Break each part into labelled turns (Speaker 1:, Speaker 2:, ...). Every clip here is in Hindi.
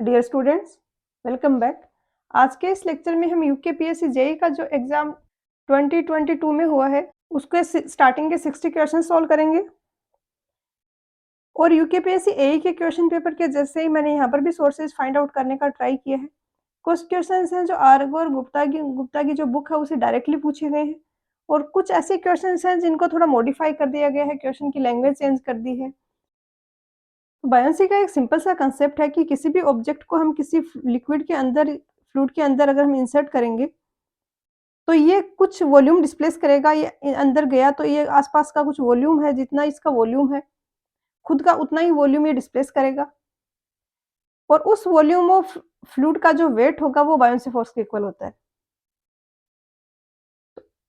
Speaker 1: Dear students, welcome back. आज के इस लेक्चर में हम यूकेपीएससी जेई का जो एग्जाम 2022 में हुआ है उसके स्टार्टिंग के 60 क्वेश्चन सॉल्व करेंगे। और यूकेपीएससी एई के क्वेश्चन पेपर के जैसे ही मैंने यहाँ पर भी सोर्सेज फाइंड आउट करने का ट्राई किया है। कुछ क्वेश्चन हैं जो आर्ग और गुप्ता की जो बुक है उसे डायरेक्टली पूछे गए हैं, और कुछ ऐसे क्वेश्चन हैं जिनको थोड़ा मॉडिफाई कर दिया गया है, क्वेश्चन की लैंग्वेज चेंज कर दी है। बायोन्सी का एक सिंपल सा कंसेप्ट है कि किसी भी ऑब्जेक्ट को हम किसी लिक्विड के अंदर, फ्लूइड के अंदर अगर हम इंसर्ट करेंगे तो ये कुछ वॉल्यूम डिस्प्लेस करेगा। ये अंदर गया तो ये आसपास का कुछ वॉल्यूम है, जितना इसका वॉल्यूम है खुद का उतना ही वॉल्यूम ये डिस्प्लेस करेगा, और उस वॉल्यूम ऑफ फ्लूइड का जो वेट होगा वो बायोन्सी फोर्स के इक्वल होता है।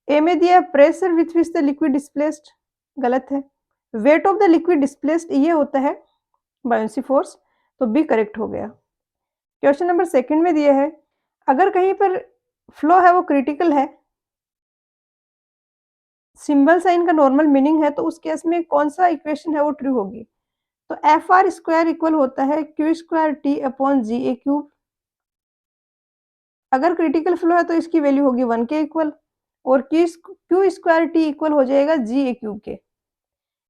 Speaker 1: ए में दिया pressure with which the liquid displaced, गलत है। Weight of the liquid displaced ये होता है बायोन्सी फोर्स, तो बी करेक्ट हो गया। क्वेश्चन नंबर सेकंड में दिया है, अगर कहीं पर फ्लो है वो क्रिटिकल है, सिंबल साइन का नॉर्मल मीनिंग है, तो उस केस में कौन सा इक्वेशन है वो ट्रू होगी। तो एफ आर स्क्वायर इक्वल होता है क्यू स्क्वायर टी अपॉन जी ए क्यूब। अगर क्रिटिकल फ्लो है तो इसकी वैल्यू होगी 1 के इक्वल, और क्यू स्क्वायर टी इक्वल हो जाएगा जी ए क्यूब के।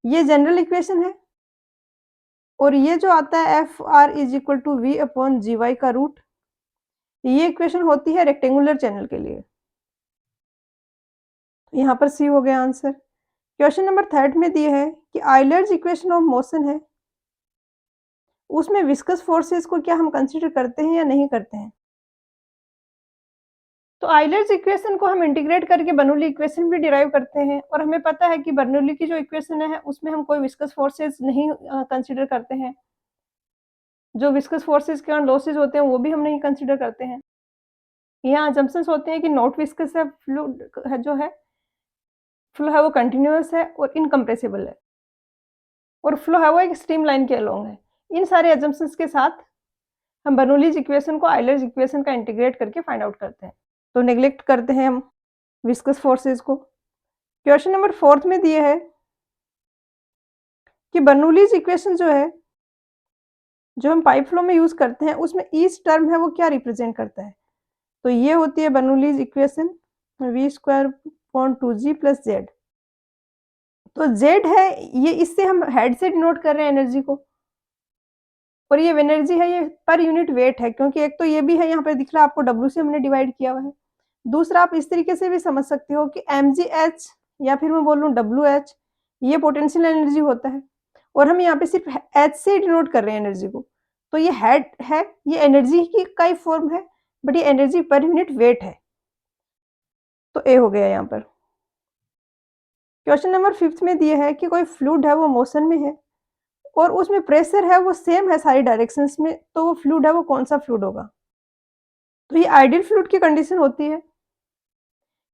Speaker 1: ये जनरल इक्वेशन है। और ये जो आता है F R is equal to V upon G Y का रूट, ये इक्वेशन होती है रेक्टेंगुलर चैनल के लिए। यहाँ पर सी हो गया आंसर। क्वेश्चन नंबर थर्ड में दिए है कि आइलर्स इक्वेशन ऑफ मोशन है, उसमें विस्कस फोर्सेस को क्या हम कंसीडर करते हैं या नहीं करते हैं। तो आइलर्स इक्वेशन को हम इंटीग्रेट करके बर्नौली इक्वेशन भी डिराइव करते हैं, और हमें पता है कि बर्नौली की जो इक्वेशन है उसमें हम कोई विस्कस फोर्सेस नहीं कंसीडर करते हैं। जो विस्कस फोर्सेस के कारण लॉसेस होते हैं वो भी हम नहीं कंसीडर करते हैं। यहाँ अजम्पशंस होते हैं कि नॉट विस्कस है, फ्लूइड है जो है फ्लो है वो कंटिन्यूअस है और इनकम्प्रेसिबल है, और फ्लो है वो एक स्ट्रीम लाइन के अलोंग है। इन सारे अजम्पशंस के साथ हम बर्नौलीज इक्वेशन को आइलर्स इक्वेशन का इंटीग्रेट करके फाइंड आउट करते हैं, तो नेग्लेक्ट करते हैं हम विस्कस फोर्सेस को। क्वेश्चन नंबर फोर्थ में दिए है कि बर्नौलीज इक्वेशन जो है, जो हम पाइप फ्लो में यूज करते हैं, उसमें ईच टर्म है वो क्या रिप्रेजेंट करता है। तो ये होती है Bernoulli's equation V square upon 2g plus Z. तो जेड है ये, इससे हम हेड से डिनोट कर रहे हैं एनर्जी को, और ये एनर्जी है ये पर यूनिट वेट है, क्योंकि एक तो ये भी है यहाँ पे दिख रहा है आपको W से हमने डिवाइड किया हुआ है। दूसरा आप इस तरीके से भी समझ सकते हो कि mgh या फिर मैं बोल लूँ WH, ये पोटेंशियल एनर्जी होता है, और हम यहाँ पे सिर्फ H से डिनोट कर रहे हैं एनर्जी को। तो ये हेड है, ये एनर्जी की का ही फॉर्म है, बट ये एनर्जी पर यूनिट वेट है, तो ए हो गया यहाँ पर। क्वेश्चन नंबर फिफ्थ में दिया है कि कोई फ्लूइड है वो मोशन में है और उसमें प्रेशर है वो सेम है सारी डायरेक्शंस में, तो वो फ्लूइड है वो कौन सा फ्लूइड होगा। तो ये आइडियल फ्लूइड की कंडीशन होती है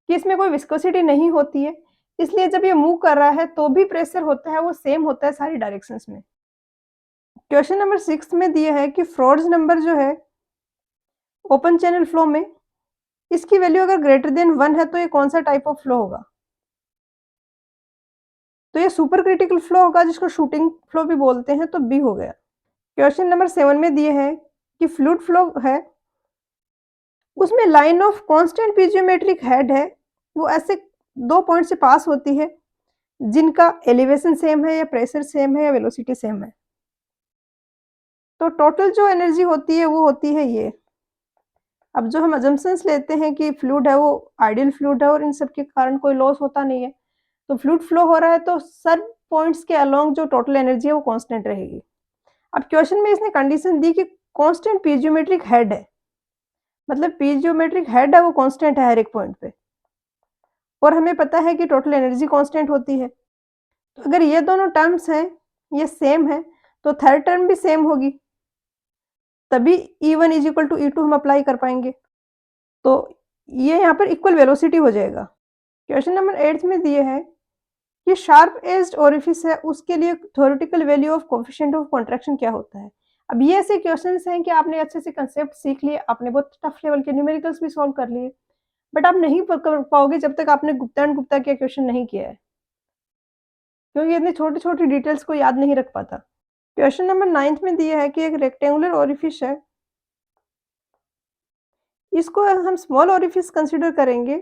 Speaker 1: कि इसमें कोई विस्कोसिटी नहीं होती है, इसलिए जब ये मूव कर रहा है तो भी प्रेशर होता है वो सेम होता है सारी डायरेक्शंस में। क्वेश्चन नंबर 6 में दिया है कि फ्रॉड्स नंबर जो है ओपन चैनल फ्लो में, इसकी वैल्यू अगर ग्रेटर देन 1 है तो ये कौन सा टाइप ऑफ फ्लो होगा। तो ये सुपर क्रिटिकल फ्लो होगा, जिसको शूटिंग फ्लो भी बोलते हैं, तो बी हो गया। क्वेश्चन नंबर 7 में दिए है कि फ्लूइड फ्लो है, उसमें लाइन ऑफ कांस्टेंट पीजियोमेट्रिक हेड है, वो ऐसे 2 पॉइंट से पास होती है जिनका एलिवेशन सेम है या प्रेशर सेम है या वेलोसिटी सेम है। तो टोटल जो एनर्जी होती है वो होती है ये। अब जो हम अजम्पशंस लेते हैं कि फ्लूइड है वो आइडियल फ्लूइड है और इन सब के कारण कोई लॉस होता नहीं है, तो फ्लूइड फ्लो हो रहा है तो सब पॉइंट्स के अलोंग जो टोटल एनर्जी है वो कांस्टेंट रहेगी। अब क्वेश्चन में इसने कंडीशन दी कि कांस्टेंट पीजियोमेट्रिक हेड है, मतलब पीजियोमेट्रिक हेड है वो कांस्टेंट है हर एक पॉइंट पे, और हमें पता है कि टोटल एनर्जी कांस्टेंट होती है। तो अगर ये दोनों टर्म्स हैं ये सेम है तो थर्ड टर्म भी सेम होगी, तभी E1 is equal to E2 हम अप्लाई कर पाएंगे, तो ये यहाँ पर इक्वल वेलोसिटी हो जाएगा। क्वेश्चन नंबर 8 में दिए है कि शार्प एज्ड ओरिफिस है, उसके लिए theoretical value of coefficient of contraction क्या होता है। अब ये ऐसे क्वेश्चंस हैं कि आपने अच्छे से कंसेप्ट सीख लिए, आपने बहुत टफ लेवल के न्यूमेरिकल्स भी सॉल्व कर लिए, बट आप नहीं कर पाओगे जब तक आपने गुप्ता एंड गुप्ता के क्वेश्चन नहीं किया है, क्योंकि इतनी छोटी छोटी डिटेल्स को याद नहीं रख पाता। क्वेश्चन नंबर 9 में दिया है कि एक रेक्टेंगुलर ओरिफिस है, इसको हम स्मॉल ओरिफिस कंसीडर करेंगे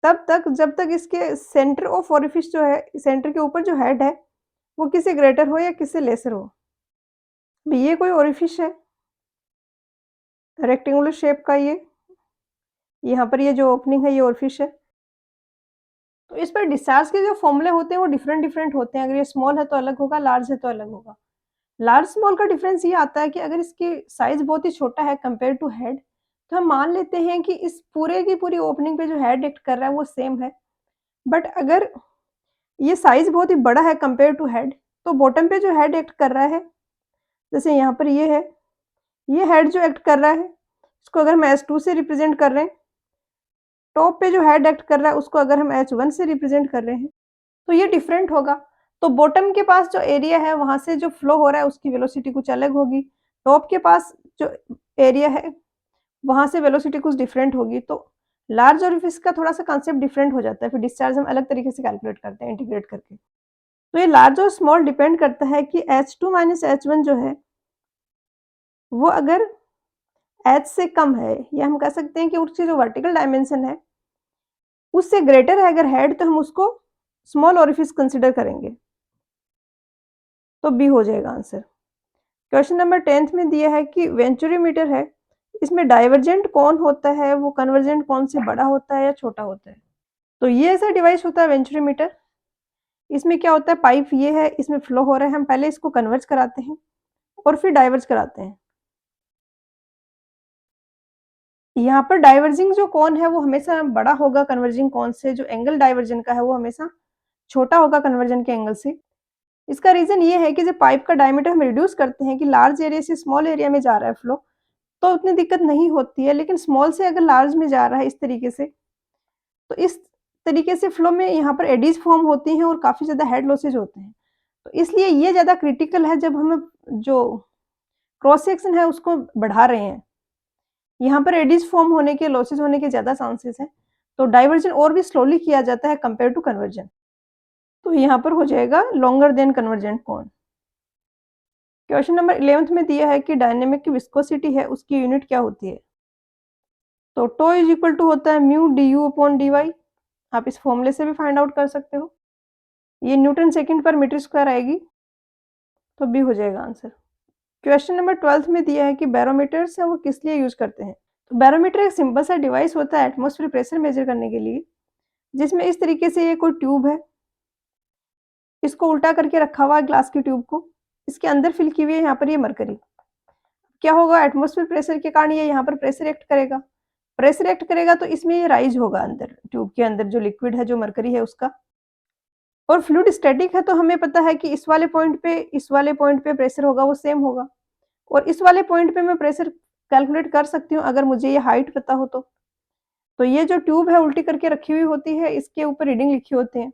Speaker 1: तब तक जब तक इसके सेंटर ऑफ ओरिफिस जो है, सेंटर के ऊपर जो हेड है, वो किससे ग्रेटर हो या किससे लेसर हो। अभी ये कोई ओरिफिस है, रेक्टेंगुलर शेप का ये, यहाँ पर ये जो ओपनिंग है ये ओरिफिस है। तो इस पर डिस्चार्ज के जो फॉर्मूले होते हैं वो डिफरेंट होते हैं। अगर ये स्मॉल है तो अलग होगा, लार्ज है तो अलग होगा। लार्ज स्मॉल का डिफरेंस ये आता है कि अगर इसकी साइज बहुत ही छोटा है कंपेयर टू हेड, तो हम मान लेते हैं कि इस पूरे की पूरी ओपनिंग पे जो हेड एक्ट कर रहा है वो सेम है। बट अगर ये साइज बहुत ही बड़ा है कंपेयर टू हेड, तो बॉटम पे जो हेड एक्ट कर रहा है, जैसे यहाँ पर ये है, ये हेड जो एक्ट कर रहा है, इसको अगर हम H2 से रिप्रेजेंट कर रहे हैं, टॉप पे जो हेड एक्ट कर रहा है उसको अगर हम H1 से रिप्रेजेंट कर रहे हैं, तो ये डिफरेंट होगा। तो बॉटम के पास जो एरिया है वहाँ से जो फ्लो हो रहा है उसकी वेलोसिटी कुछ अलग होगी। टॉप के पास जो एरिया है वहाँ से वेलोसिटी कुछ डिफरेंट होगी। तो लार्ज ओरिफिस का थोड़ा-सा कांसेप्ट डिफरेंट हो जाता है, फिर डिस्चार्ज हम अलग तरीके से कैलकुलेट करते हैं इंटीग्रेट करके। तो ये लार्ज और स्मॉल डिपेंड करता है कि H2 माइनस H1 जो है, वो अगर H से कम है, या हम कह सकते हैं कि उसकी जो वर्टिकल डायमेंशन है, उससे ग्रेटर है अगर हेड, तो हम उसको स्मॉल ओरिफिस कंसीडर करेंगे। तो बी हो जाएगा आंसर। क्वेश्चन नंबर 10th में दिया है कि वेंचुरीमीटर है, इसमें डाइवर्जेंट कौन होता है, वो कन्वर्जेंट कौन से बड़ा होता है या छोटा होता है। तो ये ऐसा डिवाइस होता है वेंचुरीमीटर। इसमें क्या होता है, पाइप ये है, इसमें फ्लो हो रहा है, हम पहले इसको कन्वर्ज कराते हैं और फिर डाइवर्ज कराते हैं। यहाँ पर डाइवर्जिंग जो कोन है वो हमेशा बड़ा होगा कन्वर्जिंग कोन से, जो एंगल डाइवर्जन का है वो हमेशा छोटा होगा कन्वर्जन के एंगल से। इसका रीजन ये है कि जब पाइप का डायमीटर हम रिड्यूस करते हैं कि लार्ज एरिया से स्मॉल एरिया में जा रहा है फ्लो, तो उतनी दिक्कत नहीं होती है। लेकिन स्मॉल से अगर लार्ज में जा रहा है इस तरीके से, तो इस तरीके से फ्लो में यहाँ पर एडीज फॉर्म होती हैं और काफ़ी ज़्यादा हेड लॉसेज होते हैं। तो इसलिए ये ज़्यादा क्रिटिकल है जब हम जो क्रॉस सेक्शन है उसको बढ़ा रहे हैं। यहाँ पर एडीज फॉर्म होने के, लॉसेज होने के ज़्यादा चांसेस हैं। तो डाइवर्जन और भी स्लोली किया जाता है कंपेयर टू कन्वर्जन। तो यहाँ पर हो जाएगा लॉन्गर देन कन्वर्जेंट कोन। क्वेश्चन नंबर 11th में दिया है कि डायनेमिक की विस्कोसिटी है उसकी यूनिट क्या होती है। तो टो इज इक्वल टू होता है mu D U upon D Y. आप इस फॉर्मूले से भी फाइंड आउट कर सकते हो। ये न्यूटन सेकंड पर मीटर स्क्वायर आएगी, तो बी हो जाएगा आंसर। क्वेश्चन नंबर 12th में दिया है कि बैरोमीटर्स है वो किस लिए यूज करते हैं। तो बैरोमीटर एक सिंपल सा डिवाइस होता है एटमॉस्फेयर प्रेशर मेजर करने के लिए, जिसमें इस तरीके से ये कोई ट्यूब है, इसको उल्टा करके रखा हुआ है ग्लास की ट्यूब को, इसके अंदर फिल की हुई है यहाँ पर ये मरकरी। क्या होगा, एटमॉस्फेयर प्रेशर के कारण ये यहाँ पर प्रेशर एक्ट करेगा। प्रेशर एक्ट करेगा तो इसमें ये राइज होगा अंदर, ट्यूब के अंदर जो लिक्विड है, जो मरकरी है उसका। और फ्लूइड स्टैटिक है तो हमें पता है कि इस वाले पॉइंट पे, इस वाले पॉइंट पे प्रेशर होगा वो सेम होगा, और इस वाले पॉइंट पे मैं प्रेशर कैलकुलेट कर सकती हूँ अगर मुझे ये हाइट पता हो तो। तो ये जो ट्यूब है उल्टी करके रखी हुई होती है, इसके ऊपर रीडिंग लिखी होती है,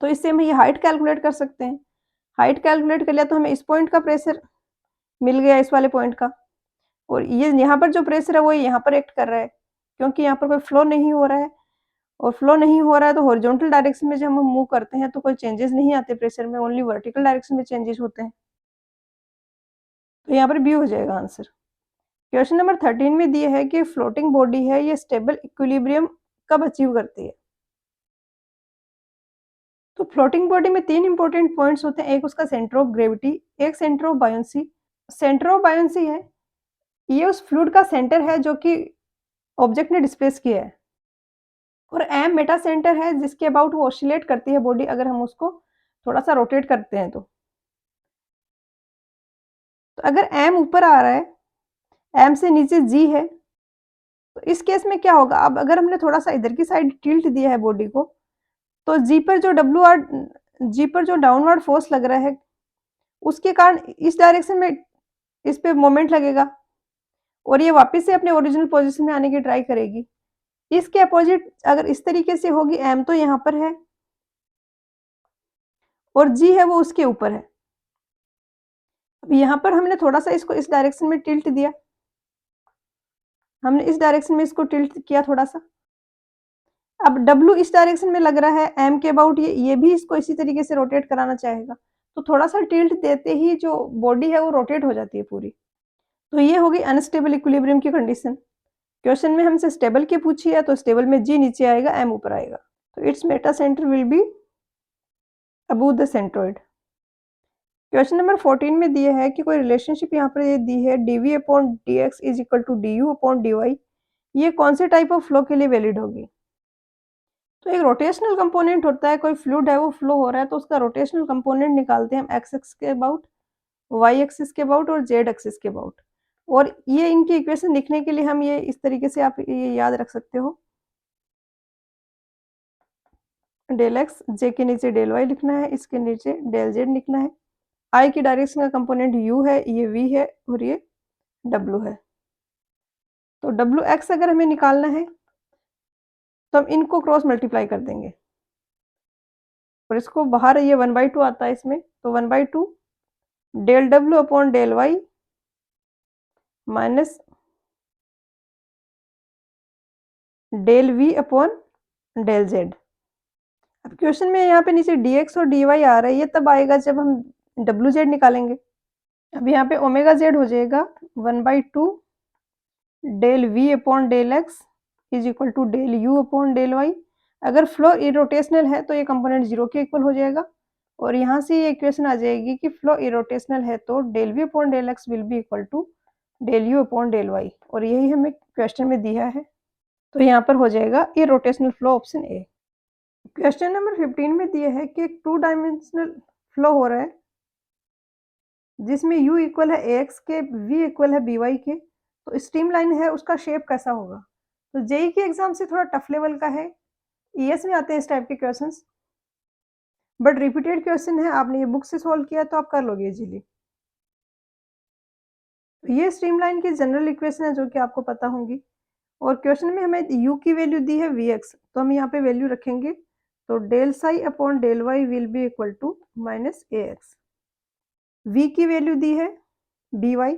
Speaker 1: तो इससे हम ये हाइट कैलकुलेट कर सकते हैं। हाइट कैलकुलेट कर लिया तो हमें इस पॉइंट का प्रेशर मिल गया, इस वाले पॉइंट का, और ये यहाँ पर जो प्रेशर है वो यहाँ पर एक्ट कर रहा है, क्योंकि यहाँ पर कोई फ्लो नहीं हो रहा है। और फ्लो नहीं हो रहा है तो हॉरिजॉन्टल डायरेक्शन में जब हम मूव करते हैं तो कोई चेंजेस नहीं आते प्रेशर में, ओनली वर्टिकल डायरेक्शन में चेंजेस होते हैं। तो यहाँ पर बी हो जाएगा आंसर। क्वेश्चन नंबर 13 में दिया है कि फ्लोटिंग बॉडी है ये स्टेबल इक्विलिब्रियम कब अचीव करती है। तो फ्लोटिंग बॉडी में 3 इंपॉर्टेंट पॉइंट्स होते हैं, एक उसका सेंटर ऑफ ग्रेविटी, एक centre of buoyancy. Centre of buoyancy है, ये उस फ्लूइड का सेंटर है जो कि ऑब्जेक्ट ने डिस्प्लेस किया है, और एम मेटा सेंटर है जिसके अबाउट वो ऑसिलेट करती है बॉडी अगर हम उसको थोड़ा सा रोटेट करते हैं तो। तो अगर एम ऊपर आ रहा है, एम से नीचे जी है, तो इस केस में क्या होगा, अब अगर हमने थोड़ा सा इधर की साइड टिल्ट दिया है बॉडी को, तो जी पर जो डब्ल्यू आर, जी पर जो डाउनवर्ड फोर्स लग रहा है उसके कारण इस डायरेक्शन में इस पे मोमेंट लगेगा, और ये वापस से अपने ओरिजिनल पोजीशन में आने की ट्राई करेगी। इसके अपोजिट अगर इस तरीके से होगी, एम तो यहाँ पर है और जी है वो उसके ऊपर है। अब यहाँ पर हमने थोड़ा सा इसको इस डायरेक्शन में टिल्ट दिया, हमने इस डायरेक्शन में इसको टिल्ट किया थोड़ा सा। अब डब्ल्यू इस डायरेक्शन में लग रहा है एम के अबाउट, ये भी इसको इसी तरीके से रोटेट कराना चाहेगा, तो थोड़ा सा टिल्ट देते ही जो बॉडी है वो रोटेट हो जाती है पूरी। तो ये होगी अनस्टेबल इक्विलिब्रियम की कंडीशन। क्वेश्चन में हमसे स्टेबल की पूछी है, तो स्टेबल में G नीचे आएगा, M ऊपर आएगा। तो it's Meta centre will be above the centroid. Question number 14 में दिया है कि कोई रिलेशनशिप यहाँ पर ये दी है dv upon dx is equal to du upon dy, ये कौन से टाइप ऑफ फ्लो के लिए वैलिड होगी? तो एक रोटेशनल कंपोनेंट होता है, कोई फ्लूइड है वो फ्लो हो रहा है तो उसका रोटेशनल कंपोनेंट निकालते हैं हम एक्स एक्सिस के अबाउट, वाई एक्सिस के अबाउट और जेड एक्सिस के अबाउट। और ये इनकी इक्वेशन लिखने के लिए हम ये इस तरीके से आप ये याद रख सकते हो, डेल एक्स जे के नीचे डेल वाई लिखना है, इसके नीचे डेल जेड लिखना है। आई की डायरेक्शन का कंपोनेंट यू है, ये वी है और ये डब्ल्यू है। तो डब्ल्यू एक्स अगर हमें निकालना है तो हम इनको क्रॉस मल्टीप्लाई कर देंगे और इसको बाहर ये 1/2 आता है इसमें, तो 1/2 del W upon del Y minus del V upon del Z. अब क्वेश्चन में यहाँ पे नीचे dx और dy आ रहा है, ये तब आएगा जब हम डब्ल्यू जेड निकालेंगे। अब यहाँ पे ओमेगा जेड हो जाएगा 1/2 del V upon del X is equal to del U upon del Y. अगर फ्लो इरोटेशनल है तो ये कंपोनेंट जीरो के इक्वल हो जाएगा और यहाँ से ये इक्वेशन आ जाएगी कि फ्लो इरोटेशनल है तो del V upon del X will be equal to del U upon del Y, और यही हमें क्वेश्चन में दिया है। तो यहाँ पर हो जाएगा irrotational flow option A. Question number 15 में दिया है कि एक 2 डायमेंशनल फ्लो हो रहा है जिसमें u इक्वल है ax के, v इक्वल है by के, तो स्ट्रीम लाइन है उसका शेप कैसा होगा? तो जेई के एग्जाम से थोड़ा टफ लेवल का है, ईएस में आते हैं इस टाइप के क्वेश्चंस, बट रिपीटेड क्वेश्चन है, आपने ये बुक से सॉल्व किया तो आप कर लोगे इजीली। ये स्ट्रीम लाइन की जनरल इक्वेशन है जो कि आपको पता होंगी, और क्वेश्चन में हमें u की वैल्यू दी है vx, तो हम यहाँ पे वैल्यू रखेंगे, तो del psi upon del Y will be equal to minus ax। v की वैल्यू दी है by,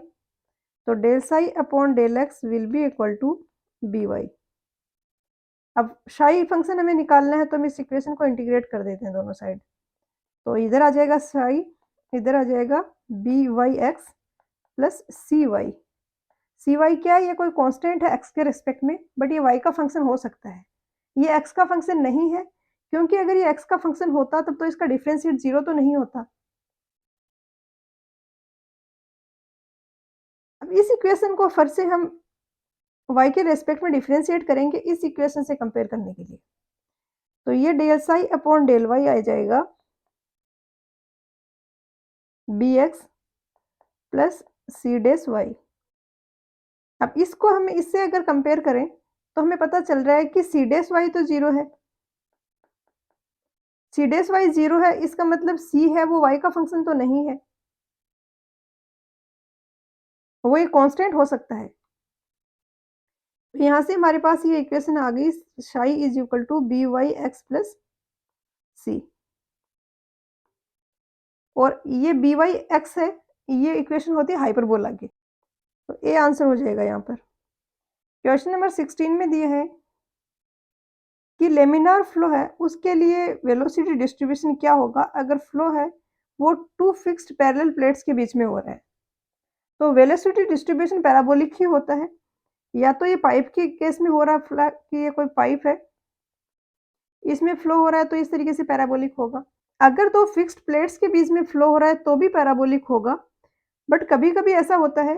Speaker 1: तो del psi upon del X will be equal to by। अब साई फंक्शन हमें निकालना है तो हम इस इक्वेशन को इंटीग्रेट कर देते हैं दोनों साइड, तो इधर आ जाएगा साई, इधर आ जाएगा by(x) प्लस cy क्या है? ये कोई कांस्टेंट है x के रिस्पेक्ट में, बट ये y का फंक्शन हो सकता है, ये x का फंक्शन नहीं है, क्योंकि अगर ये x का फंक्शन होता तब तो इसका डिफरेंशिएट जीरो तो नहीं होता। अब इस इक्वेशन को फिर से हम y के रेस्पेक्ट में डिफरेंशिएट करेंगे इस इक्वेशन से कंपेयर करने के लिए, तो ये del psi upon del y आ जाएगा bx प्लस सी डेस वाई। अब इसको हम इससे अगर कंपेयर करें तो हमें पता चल रहा है कि सी डेस वाई तो जीरो है, सी डेस वाई जीरो है, इसका मतलब सी है वो y का फंक्शन तो नहीं है, वो एक कांस्टेंट हो सकता है। तो यहाँ से हमारे पास ये इक्वेशन आ गई, psi is equal to b y x plus c, और ये बी वाई एक्स है, ये इक्वेशन होती है हाइपरबोला की, तो ए आंसर हो जाएगा यहाँ पर। क्वेश्चन नंबर 16 में दिया है कि लेमिनार फ्लो है उसके लिए वेलोसिटी डिस्ट्रीब्यूशन क्या होगा अगर फ्लो है वो 2 फिक्स्ड पैरेलल प्लेट्स के बीच में हो रहा है। तो वेलोसिटी डिस्ट्रीब्यूशन पैराबोलिक ही होता है, या तो ये पाइप के केस में हो रहा है कि ये कोई पाइप है, इसमें फ्लो हो रहा है तो इस तरीके से पैराबोलिक होगा। अगर दो फिक्स्ड प्लेट्स के बीच में फ्लो हो रहा है तो भी पैराबोलिक होगा, बट कभी-कभी ऐसा होता है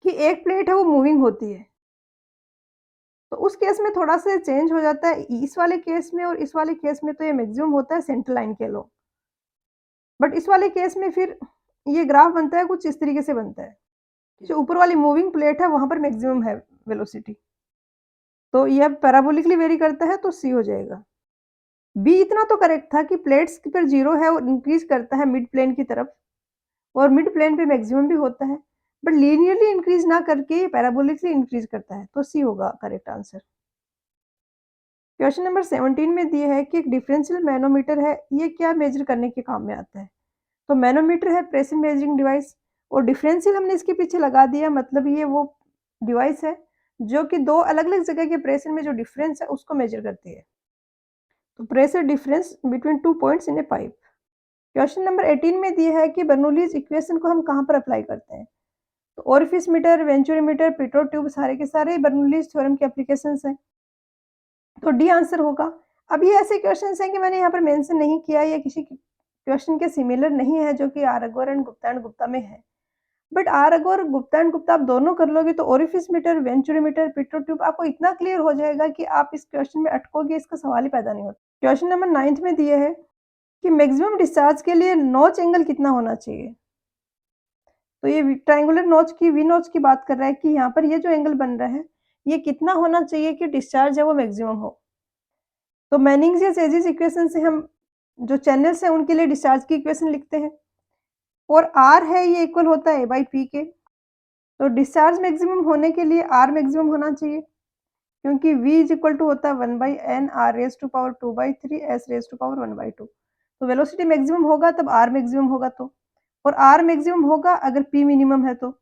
Speaker 1: कि एक प्लेट है वो मूविंग होती है, तो उस केस में थोड़ा-सा चेंज हो जाता है। इस वाले केस में और इस वाले केस में तो ये मैक्सिमम होता है सेंटर लाइन के अलोंग, बट इस वाले केस में फिर ये ग्राफ बनता है कुछ इस तरीके से बनता है, जो ऊपर वाली मूविंग प्लेट है वहाँ पर मैक्सिमम है वेलोसिटी, तो यह पैराबोलिकली वेरी करता है तो सी हो जाएगा। बी इतना तो करेक्ट था कि प्लेट्स पर जीरो है और इंक्रीज करता है मिड प्लेन की तरफ, और मिड प्लेन पे मैक्सिमम भी होता है, बट लीनियरली इंक्रीज ना करके पैराबोलिकली इंक्रीज करता है, तो सी होगा करेक्ट आंसर। क्वेश्चन नंबर 17 में दिया है कि एक डिफरेंशियल मैनोमीटर है, ये क्या मेजर करने के काम में आता है? तो मैनोमीटर है प्रेशर मेजरिंग डिवाइस, और डिफरेंशियल हमने इसके पीछे लगा दिया, मतलब ये वो डिवाइस है जो कि दो अलग-अलग जगह के प्रेशर में जो डिफरेंस है उसको मेजर करती है। तो pressure difference between 2 points in A pipe. Question number 18 में दिया है कि बर्नौलीज़ इक्वेशन को हम कहाँ पर अप्लाई करते हैं? तो orifice meter, venturimeter, Pitot tube सारे के सारे बर्नौलीज़ थ्योरम के एप्लीकेशंस हैं। तो डी आंसर होगा। अब ये ऐसे क्वेश्चंस हैं कि मैंने यहाँ पर मेंशन नहीं किया, ये किसी क्वेश्चन के सिमिलर नहीं है जो कि आर अगोर एंड गुप्ता में है। बट आर अगोर, गुप्ता एंड गुप्ता आप दोनों कर लोगे तो orifice meter, venturimeter, Pitot tube आपको इतना क्लियर हो जाएगा कि आप इस क्वेश्चन में अटकोगे, इसका सवाल ही पैदा नहीं होता। क्वेश्चन नंबर 9th में दिए है कि मैक्सिमम डिस्चार्ज के लिए नॉच एंगल कितना होना चाहिए? तो ये ट्रायंगुलर नॉच की, वी नॉच की बात कर रहा है कि यहाँ पर ये जो एंगल बन रहा है, ये कितना होना चाहिए कि डिस्चार्ज है वो मैक्सिमम हो। तो मैनिंग्स या चेज़िस इक्वेशन से हम जो चैनल्स हैं उनके लिए डिस्चार्ज की इक्वेशन लिखते हैं और आर है ये इक्वल होता है A/P के। तो डिस्चार्ज मैक्सिमम होने के लिए आर मैक्सिमम होना चाहिए क्योंकि V इज इक्वल टू होता है 1/n r⁻²/2/3 s⁻1/2। तो वेलोसिटी मैक्सिमम होगा तब आर मैक्सिमम होगा तो, और आर मैक्सिमम होगा अगर P मिनिमम है तो।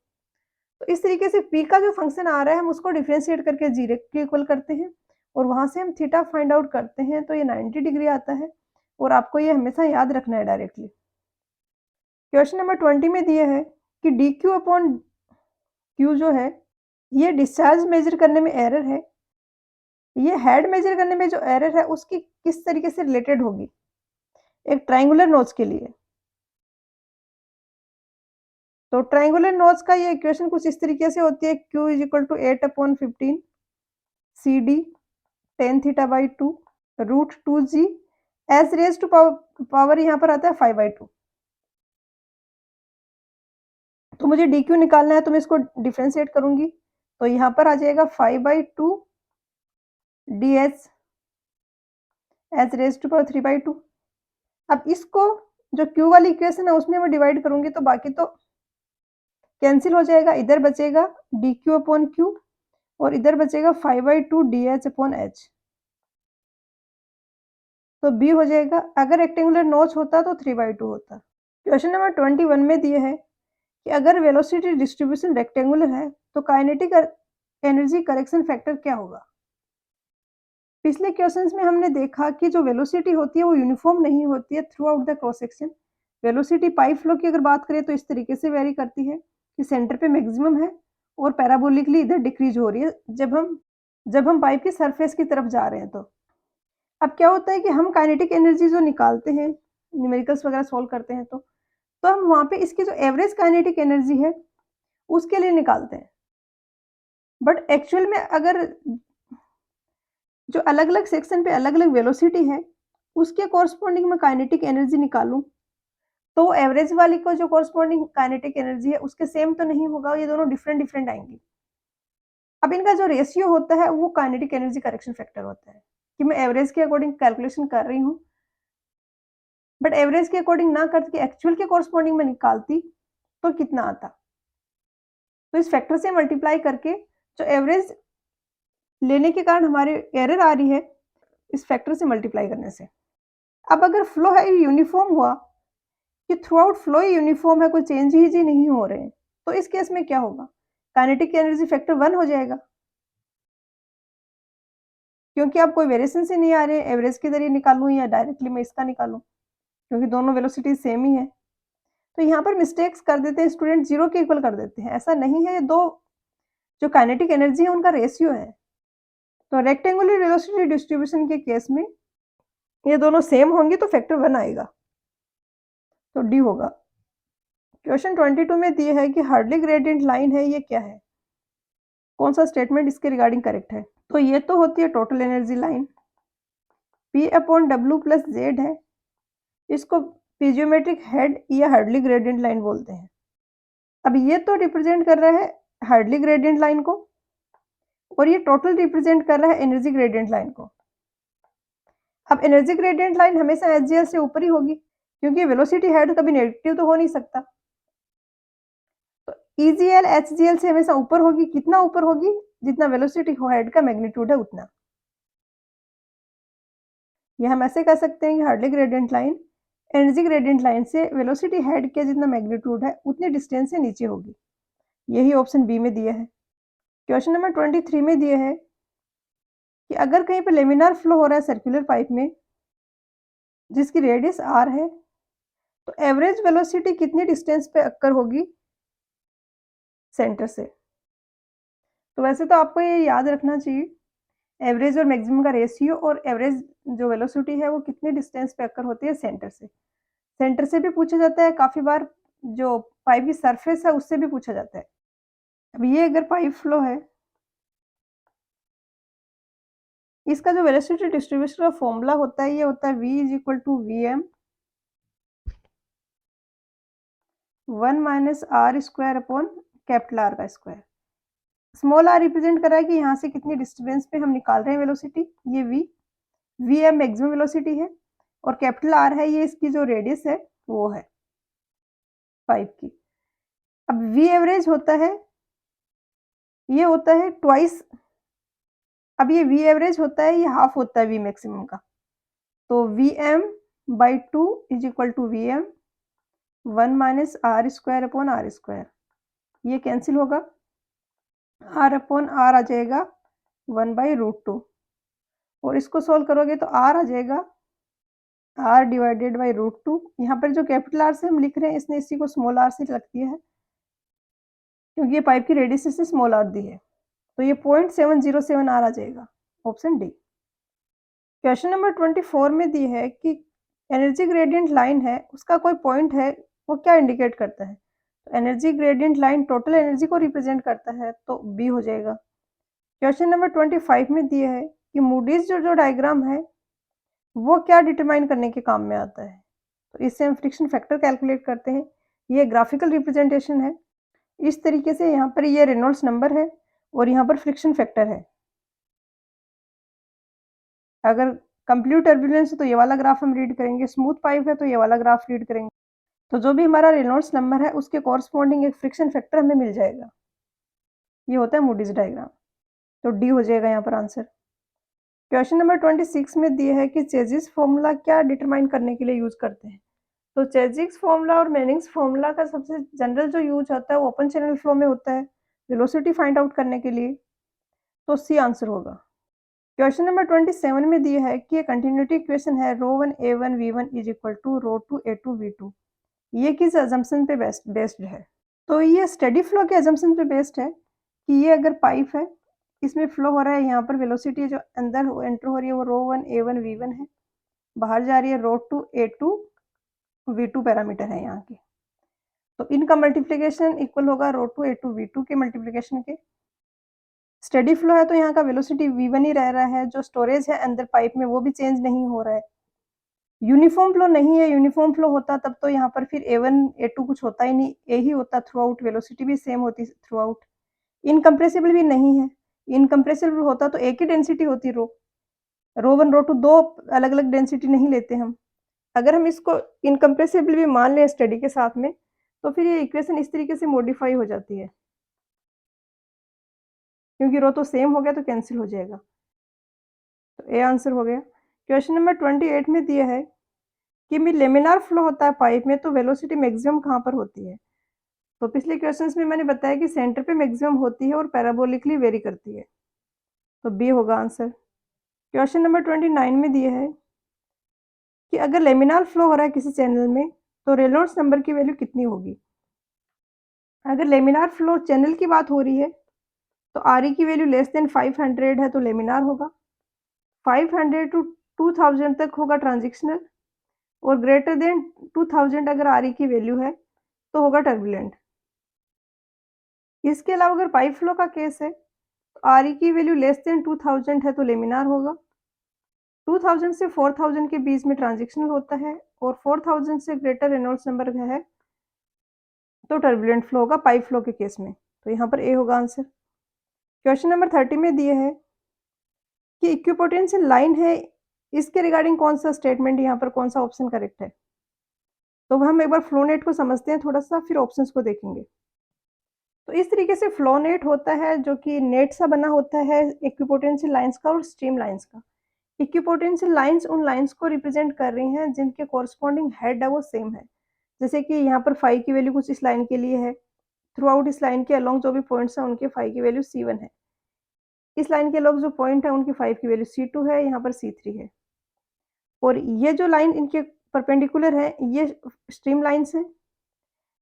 Speaker 1: इस तरीके से P का जो फंक्शन आ रहा है हम उसको डिफरेंशिएट करके जीरो के इक्वल करते हैं और वहाँ से हम थीटा फाइंड आउट करते हैं तो ये 90 डिग्री आता है और आपको ये हमेशा याद रखना है डायरेक्टली। क्वेश्चन नंबर 20 में दिया है कि dq/q जो है ये डिस्चार्ज मेजर करने में एरर है, ये हेड मेजर करने में जो एरर है उसकी किस तरीके से रिलेटेड होगी एक ट्रायंगुलर नोच के लिए। तो ट्रायंगुलर नोच का ये इक्वेशन कुछ इस तरीके से होती है, q is equal to 8/15 CD tan θ/2 √2g s raise to power यहाँ पर आता है 5/2। तो मुझे dq निकालना है तो मैं इसको डिफरेंशिएट करूँगी तो यहाँ पर आ जाएगा 5/2 ds s raise to power 3/2। अब इसको जो q वाली इक्वेशन है उसमें मैं डिवाइड करूँगी तो बाकी तो कैंसिल हो जाएगा, इधर बचेगा dq/q और इधर बचेगा 5/2 dh/h। तो b हो जाएगा, अगर रेक्टेंगुलर नॉच होता तो 3/2 होता। क्वेश्चन नंबर 21 में दिए है कि अगर वेलोसिटी डिस्ट्रीब्यूशन रेक्टेंगुलर है तो काइनेटिक एनर्जी करेक्शन फैक्टर क्या होगा? पिछले क्वेश्चंस में हमने देखा कि जो वेलोसिटी होती है वो यूनिफॉर्म नहीं होती है through out the cross section. Velocity pipe flow की अगर बात करें तो इस तरीके से वेरी करती है कि सेंटर पे मैक्सिमम है और पैराबोलिकली इधर डिक्रीज हो रही है जब हम पाइप की सरफेस की तरफ जा रहे हैं। तो अब क्या होता है कि हम काइनेटिक एनर्जी जो निकालते हैं, न्यूमेरिकल्स वगैरह सॉल्व करते हैं तो हम वहाँ पे इसकी जो एवरेज काइनेटिक एनर्जी है उसके लिए निकालते हैं। बट एक्चुअल में अगर जो अलग-अलग सेक्शन पे अलग-अलग वेलोसिटी है, उसके कॉरस्पॉन्डिंग मैं काइनेटिक एनर्जी निकालूँ, तो एवरेज वाली को जो कॉरस्पॉन्डिंग काइनेटिक एनर्जी है उसके सेम तो नहीं होगा, ये दोनों डिफरेंट आएँगी। अब इनका जो रेशियो होता है वो काइनेटिक एनर्जी करेक्शन फैक्टर होता है कि मैं एवरेज के अकॉर्डिंग कैलकुलेशन कर रही हूँ, बट एवरेज के अकॉर्डिंग ना करके एक्चुअल के कॉरस्पॉन्डिंग में निकालती तो कितना आता? तो इस फैक्टर से मल्टीप्लाई करके जो एवरेज लेने के कारण हमारी एरर आ रही है, इस फैक्टर से मल्टीप्लाई करने से। अब अगर फ्लो है यूनिफॉर्म हुआ कि थ्रू आउट फ्लो ही यूनिफॉर्म है, कोई चेंज ही नहीं हो रहे हैं, तो इस केस में क्या होगा? काइनेटिक एनर्जी फैक्टर 1 हो जाएगा। क्योंकि अब कोई वेरिएशन से नहीं आ रहे हैं, एवरेज के ज़रिए निकालूँ या डायरेक्टली मैं इसका निकालूँ, क्योंकि दोनों वेलोसिटी सेम ही है। तो यहाँ पर मिस्टेक्स कर देते हैं स्टूडेंट, 0 के इक्वल कर देते हैं, ऐसा नहीं है, ये 2 जो काइनेटिक एनर्जी है उनका रेशियो है। तो रेक्टेंगुलर वेलोसिटी डिस्ट्रीब्यूशन के केस में ये दोनों सेम होंगी तो फैक्टर 1 आएगा, तो डी होगा। क्वेश्चन 22 में दिया है कि हार्टली ग्रेडियंट लाइन है, ये क्या है? कौन सा स्टेटमेंट इसके रिगार्डिंग करेक्ट है? तो ये तो होती है total energy line, P/W plus Z है, इसको पीजियोमेट्रिक हेड या हार्टली ग्रेडियंट लाइन बोलते हैं। अब ये तो रिप्रेजेंट कर रहा है हार्टली ग्रेडियंट लाइन को और ये टोटल रिप्रेजेंट कर रहा है एनर्जी ग्रेडियंट लाइन को। अब एनर्जी ग्रेडियंट लाइन हमेशा HGL से ऊपर ही होगी क्योंकि वेलोसिटी हेड कभी नेगेटिव तो हो नहीं सकता। तो EGL HGL से हमेशा ऊपर होगी, कितना ऊपर होगी? जितना वेलोसिटी हेड का मैग्नीट्यूड है उतना। ये हम ऐसे कह सकते हैं कि हार्टली gradient line energy gradient line से वेलोसिटी हेड के जितना मैग्नीट्यूड है उतनी डिस्टेंस से नीचे होगी। यही ऑप्शन बी में दिया है। क्वेश्चन नंबर 23 में दिया है कि अगर कहीं पर लेमिनार फ्लो हो रहा है सर्कुलर पाइप में जिसकी रेडियस r है, तो एवरेज वेलोसिटी कितनी डिस्टेंस पे अक्कर होगी सेंटर से। तो वैसे तो आपको ये याद रखना चाहिए, एवरेज और मैक्सिमम का रेशियो और एवरेज जो वेलोसिटी है वो कितने डिस्टेंस पे अकर होती है सेंटर से। सेंटर से भी पूछा जाता है काफ़ी बार, जो पाइप की सरफेस है उससे भी पूछा जाता है। अब ये अगर पाइप फ्लो है, इसका जो वेलोसिटी डिस्ट्रीब्यूशन का फॉर्मूला होता है, ये होता है V is equal to Vm 1 minus R square upon capital R का स्क्वायर। स्मॉल r रिप्रेजेंट कर रहा है कि यहाँ से कितनी डिस्टेंस पे हम निकाल रहे हैं वेलोसिटी, ये V। Vm मैक्सिमम वेलोसिटी है और कैपिटल R है, ये इसकी जो रेडियस है वो है पाइप की। अब V एवरेज होता है, ये होता है ट्वाइस, अब ये V एवरेज होता है, ये हाफ होता है V मैक्सिमम का। तो Vm by 2 is equal to Vm 1 minus R square upon R square. ये कैंसिल होगा, R अपॉन R आ जाएगा 1 बाई रूट 2 और इसको सोल्व करोगे तो R आ जाएगा R डिवाइडेड बाई रूट 2। यहाँ पर जो कैपिटल R से हम लिख रहे हैं, इसने इसी को स्मॉल r से रख दिया है क्योंकि ये पाइप की रेडियस से स्मॉल r दी है। तो ये 0.707 R आ जाएगा, ऑप्शन डी। क्वेश्चन नंबर 24 में दी है कि एनर्जी ग्रेडियंट लाइन है, उसका कोई पॉइंट है, वो क्या इंडिकेट करता है? तो energy gradient line total energy को रिप्रेजेंट करता है, तो बी हो जाएगा। क्वेश्चन नंबर 25 में दिया है कि मूडीज जो डायग्राम है वो क्या डिटरमाइन करने के काम में आता है? तो इससे हम फ्रिक्शन फैक्टर कैलकुलेट करते हैं। ये ग्राफिकल रिप्रेजेंटेशन है। इस तरीके से यहाँ पर ये रेनॉल्ड्स नंबर है और यहाँ पर फ्रिक्शन फैक्टर है। अगर कंप्लीट टर्बुलेंस है तो ये वाला ग्राफ हम रीड करेंगे, स्मूथ पाइप है तो ये वाला ग्राफ रीड करेंगे। तो जो भी हमारा रेनॉल्ड्स नंबर है उसके कॉरस्पॉन्डिंग एक फ्रिक्शन फैक्टर हमें मिल जाएगा। ये होता है मूडीज डायग्राम। तो डी हो जाएगा यहाँ पर आंसर। क्वेश्चन नंबर 26 में दिया है कि चेजिस फॉर्मूला क्या डिटरमाइन करने के लिए यूज करते हैं? तो चेजिस फॉर्मूला और मेनिंग्स फॉर्मूला का सबसे जनरल जो यूज होता है वो ओपन चैनल फ्लो में होता है, वेलोसिटी फाइंड आउट करने के लिए। तो सी आंसर होगा। क्वेश्चन नंबर 27 में दिया है कि कंटिन्यूटी इक्वेशन है ρ1 a1 v1 is equal to ρ2 a2 v2। ये किस अजम्पशन पे बेस्ड है? तो ये स्टेडी फ्लो के अजम्पशन पे बेस्ड है कि ये अगर पाइप है, इसमें फ्लो हो रहा है, यहाँ पर वेलोसिटी जो अंदर एंटर हो रही है वो ρ1 a1 v1 है, बाहर जा रही है ρ2 a2 v2 पैरामीटर है यहाँ के। तो इनका मल्टीप्लिकेशन इक्वल होगा ρ2 a2 v2 के मल्टीप्लिकेशन के। स्टेडी फ्लो है तो यहाँ का वेलोसिटी v1 ही रह रहा है, जो स्टोरेज है अंदर पाइप में वो भी चेंज नहीं हो रहा है। यूनिफॉर्म फ्लो नहीं है, यूनिफॉर्म फ्लो होता तब तो यहाँ पर फिर a1 a2 कुछ होता ही नहीं, ए ही होता थ्रू आउट, वेलोसिटी भी सेम होती थ्रू आउट। इनकम्प्रेसिबल भी नहीं है, इनकम्प्रेसिबल होता तो एक ही डेंसिटी होती ρ1 ρ2 दो अलग अलग डेंसिटी नहीं लेते हम। अगर हम इसको इनकम्प्रेसिबल भी मान लें स्टडी के साथ में, तो फिर ये इक्वेशन इस तरीके से मॉडिफाई हो जाती है, क्योंकि रो तो सेम हो गया तो कैंसिल हो जाएगा। तो ए आंसर हो गया। क्वेश्चन नंबर 28 में दिया है कि लेमिनार फ्लो होता है पाइप में तो वेलोसिटी मैक्सिमम कहाँ पर होती है? तो पिछले क्वेश्चंस में मैंने बताया कि सेंटर पे मैक्सिमम होती है और पैराबोलिकली वेरी करती है, तो बी होगा आंसर। क्वेश्चन नंबर 29 में दिया है कि अगर लेमिनार फ्लो हो रहा है किसी चैनल में तो रेनॉल्ड्स नंबर की वैल्यू कितनी होगी? अगर लेमिनार फ्लो चैनल की बात हो रही है तो आर ई की वैल्यू लेस देन 500 है तो लेमिनार होगा, 500 टू 2000 तक होगा ट्रांजिशनल और ग्रेटर देन 2000 अगर आर ई की वैल्यू है तो होगा टर्बुलेंट। इसके अलावा अगर पाइप फ्लो का केस है तो आर ई की वैल्यू लेस देन 2000 है तो लेमिनार होगा, 2000 से 4000 के बीच में ट्रांजिशनल होता है और 4000 से ग्रेटर रेनॉल्ड्स नंबर है तो टर्बुलेंट फ्लो होगा पाइप फ्लो के केस में। तो यहाँ पर ए होगा आंसर। क्वेश्चन नंबर 30 में दिए है कि इक्विपोटेंशियल लाइन है, इसके रिगार्डिंग कौन सा स्टेटमेंट यहाँ पर कौन सा ऑप्शन करेक्ट है? तो हम एक बार फ्लो नेट को समझते हैं थोड़ा सा, फिर ऑप्शंस को देखेंगे। तो इस तरीके से फ्लो नेट होता है जो कि नेट सा बना होता है इक्विपोटेंशियल लाइंस का और स्ट्रीम लाइंस का। इक्विपोटेंशियल लाइंस उन लाइंस को रिप्रेजेंट कर रही हैं जिनके कॉरस्पॉन्डिंग हेड है वो सेम है। जैसे कि यहाँ पर फाई की वैल्यू कुछ इस लाइन के लिए है, थ्रू आउट इस लाइन के अलोंग जो भी पॉइंट्स हैं उनके फाई की वैल्यू C1 है, इस लाइन के अलोंग जो पॉइंट है उनकी फाई की वैल्यू C2 है, यहाँ पर C3 है। और ये जो लाइन इनके परपेंडिकुलर है ये स्ट्रीम लाइन्स हैं,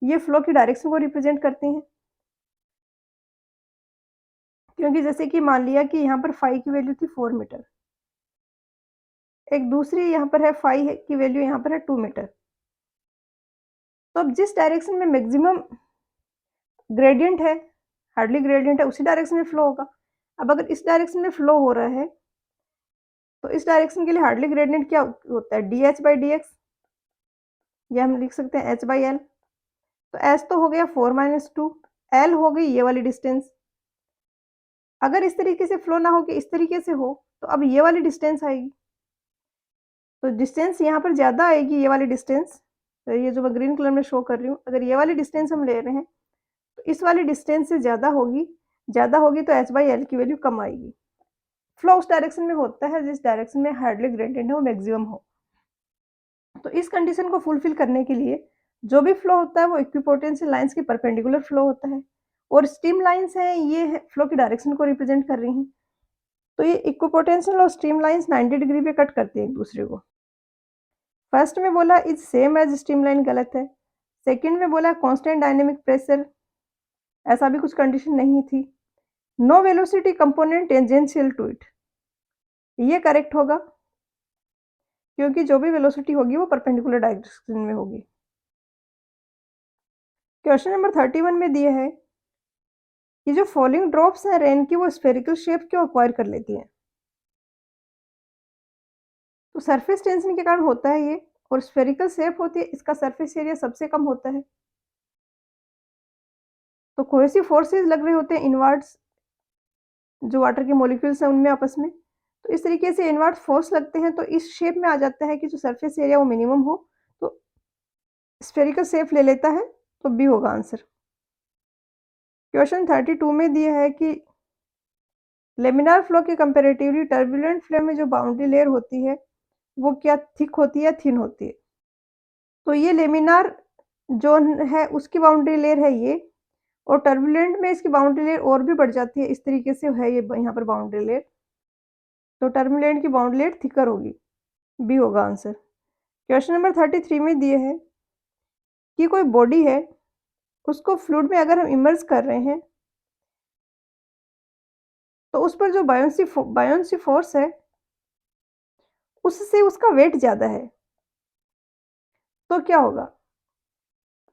Speaker 1: ये फ्लो की डायरेक्शन को रिप्रेजेंट करती हैं। क्योंकि जैसे कि मान लिया कि यहाँ पर फाई की वैल्यू थी 4 मीटर, एक दूसरी यहाँ पर है फाई की वैल्यू यहाँ पर है 2 मीटर। तो अब जिस डायरेक्शन में मैक्सिमम ग्रेडियंट है, हार्डली ग्रेडियंट है, उसी डायरेक्शन में फ्लो होगा। अब अगर इस डायरेक्शन में फ्लो हो रहा है, तो इस डायरेक्शन के लिए हार्डली ग्रेडियंट क्या होता है, dh/dx, या हम लिख सकते हैं h/l। तो h तो हो गया 4 - 2, l हो गई ये वाली डिस्टेंस। अगर इस तरीके से फ्लो ना हो कि इस तरीके से हो, तो अब ये वाली डिस्टेंस आएगी। तो डिस्टेंस यहाँ पर ज़्यादा आएगी, ये वाली डिस्टेंस, तो ये जो मैं ग्रीन कलर में शो कर रही हूँ, अगर ये वाली डिस्टेंस हम ले रहे हैं, तो इस वाली डिस्टेंस से ज़्यादा होगी, तो h/l की वैल्यू कम आएगी। फ्लो उस डायरेक्शन में होता है जिस डायरेक्शन में हार्डली ग्रेडियंट है वो मैक्सिमम हो। तो इस कंडीशन को फुलफिल करने के लिए जो भी फ्लो होता है वो इक्विपोटेंशियल लाइन्स के परपेंडिकुलर फ्लो होता है, और स्ट्रीम लाइन्स हैं ये फ्लो की डायरेक्शन को रिप्रेजेंट कर रही हैं। तो ये इक्विपोटेंशियल और स्ट्रीम लाइन्स 90 डिग्री पे कट करती हैं एक दूसरे को। फर्स्ट में बोला is same as stream line, गलत है। सेकंड में बोला कांस्टेंट डायनेमिक प्रेशर, ऐसा भी कुछ कंडीशन नहीं थी। No velocity component tangential to it, ये करेक्ट होगा, क्योंकि जो भी वेलोसिटी होगी वो परपेंडिकुलर डायरेक्शन में होगी। क्वेश्चन नंबर 31 में दिया है कि जो फॉलिंग ड्रॉप्स हैं रेन की वो स्फेरिकल शेप क्यों अक्वायर कर लेती हैं। तो सरफेस टेंशन के कारण होता है ये, और स्फेरिकल शेप होती है, इसका सरफेस एरिया सबसे कम होता है। तो कोहेसिव फोर्सेस लग रहे होते हैं इनवर्ड्स, जो वाटर के मॉलिक्यूल्स हैं उनमें आपस में, तो इस तरीके से इनवर्ड फोर्स लगते हैं, तो इस शेप में आ जाता है कि जो सरफेस एरिया वो मिनिमम हो, तो स्फेरिकल शेप ले लेता है, तो बी होगा आंसर। क्वेश्चन 32 में दिया है कि लेमिनार फ्लो के कंपैरेटिवली टर्बुलेंट फ्लो में जो बाउंड्री लेयर होती है वो क्या थिक होती है या थिन होती है। तो ये लेमिनार जोन है उसकी बाउंड्री लेयर है ये, और टर्बुलेंट में इसकी बाउंड्री लेयर और भी बढ़ जाती है, इस तरीके से है ये यहाँ पर बाउंड्री लेयर, तो टर्बुलेंट की बाउंड्री लेयर थिकर होगी, बी होगा आंसर। क्वेश्चन नंबर 33 में दिए है कि कोई बॉडी है उसको फ्लूइड में अगर हम इमर्ज कर रहे हैं, तो उस पर जो बायोन्सी फोर्स है उससे उसका वेट ज़्यादा है, तो क्या होगा।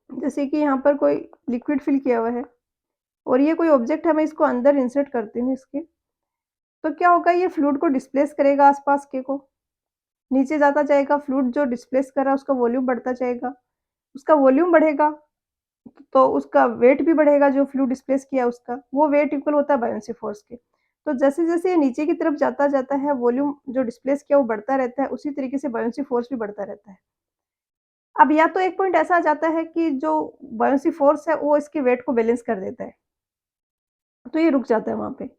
Speaker 1: जैसे कि यहाँ पर कोई लिक्विड फिल किया हुआ है और ये कोई ऑब्जेक्ट है, मैं इसको अंदर इंसर्ट करती हूँ इसके, तो क्या होगा, ये फ्लूइड को डिस्प्लेस करेगा आसपास के को, नीचे जाता जाएगा, फ्लूइड जो डिस्प्लेस कर रहा है उसका वॉल्यूम बढ़ता जाएगा, उसका वॉल्यूम बढ़ेगा तो उसका वेट भी बढ़ेगा, जो फ्लूइड डिस्प्लेस किया उसका वो वेट इक्वल होता है बायोन्सी फोर्स के। तो जैसे-जैसे ये नीचे की तरफ जाता है, वॉल्यूम जो डिस्प्लेस किया वो बढ़ता रहता है, उसी तरीके से बायोन्सी फोर्स भी बढ़ता रहता है। अब या तो एक पॉइंट ऐसा आ जाता है कि जो बायोन्सी फोर्स है वो इसके वेट को बैलेंस कर देता है, तो ये रुक जाता है वहाँ पे।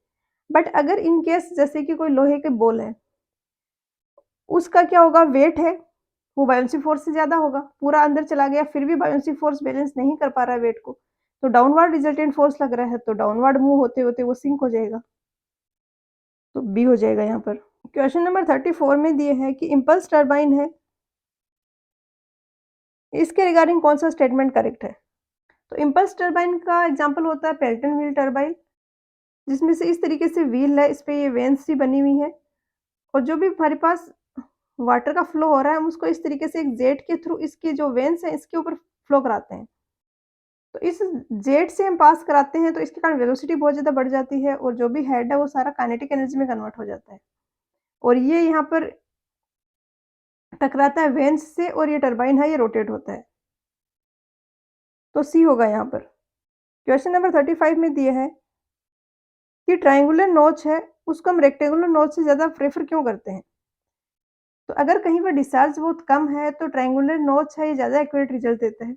Speaker 1: बट अगर इन केस जैसे कि कोई लोहे के बॉल है, उसका क्या होगा, वेट है, वो बायोन्सी फोर्स से ज़्यादा होगा, पूरा अंदर चला गया फिर भी बायोन्सी फोर्स बैलेंस नहीं कर पा रहा है वेट को, तो डाउनवर्ड रिजल्टेंट फोर्स लग रहा है, तो डाउनवर्ड मूव होते-होते वो सिंक हो जाएगा, तो बी हो जाएगा यहाँ पर। क्वेश्चन नंबर 34 में दिए है कि इम्पल्स टरबाइन है, इसके रिगार्डिंग कौन सा स्टेटमेंट करेक्ट है। तो इम्पल्स टरबाइन का एग्जांपल होता है पेल्टन व्हील टरबाइन, जिसमें से इस तरीके से व्हील है, इस पे ये वेन्स सी बनी हुई है, और जो भी हमारे पास वाटर का फ्लो हो रहा है हम उसको इस तरीके से एक जेट के थ्रू इसकी जो वेन्स हैं इसके ऊपर फ्लो कराते हैं। तो इस जेट से हम पास कराते हैं तो इसके कारण वेलोसिटी बहुत ज़्यादा बढ़ जाती है, और जो भी हेड है वो सारा काइनेटिक एनर्जी में कन्वर्ट हो जाता है, और ये यहाँ पर टकराता है वेन्स से, और ये टरबाइन है ये रोटेट होता है, तो सी होगा यहाँ पर। क्वेश्चन नंबर 35 में दिया है कि ट्रायंगुलर नोच है उसको हम रेक्टेंगुलर नोच से ज़्यादा प्रेफर क्यों करते हैं। तो अगर कहीं पर डिस्चार्ज बहुत कम है तो ट्रायंगुलर नोच है ये ज़्यादा एक्यूरेट रिजल्ट देता है,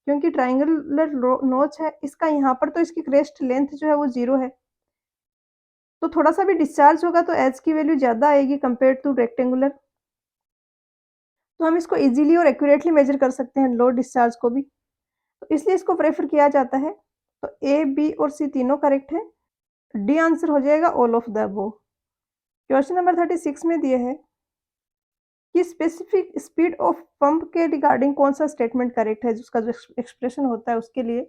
Speaker 1: क्योंकि ट्रायंगुलर नोच है इसका यहाँ पर तो इसकी क्रेस्ट लेंथ जो है वो 0 है, तो थोड़ा सा भी डिस्चार्ज होगा तो एच की वैल्यू ज़्यादा आएगी कंपेयर टू रेक्टेंगुलर, तो हम इसको इजीली और एक्यूरेटली मेजर कर सकते हैं लो डिस्चार्ज को भी, तो इसलिए इसको प्रेफर किया जाता है। तो ए, बी और सी तीनों करेक्ट है, डी आंसर हो जाएगा all of the above. Question number 36 में दिया है कि स्पेसिफिक स्पीड ऑफ पंप के रिगार्डिंग कौन सा स्टेटमेंट करेक्ट है, जिसका जो एक्सप्रेशन होता है उसके लिए।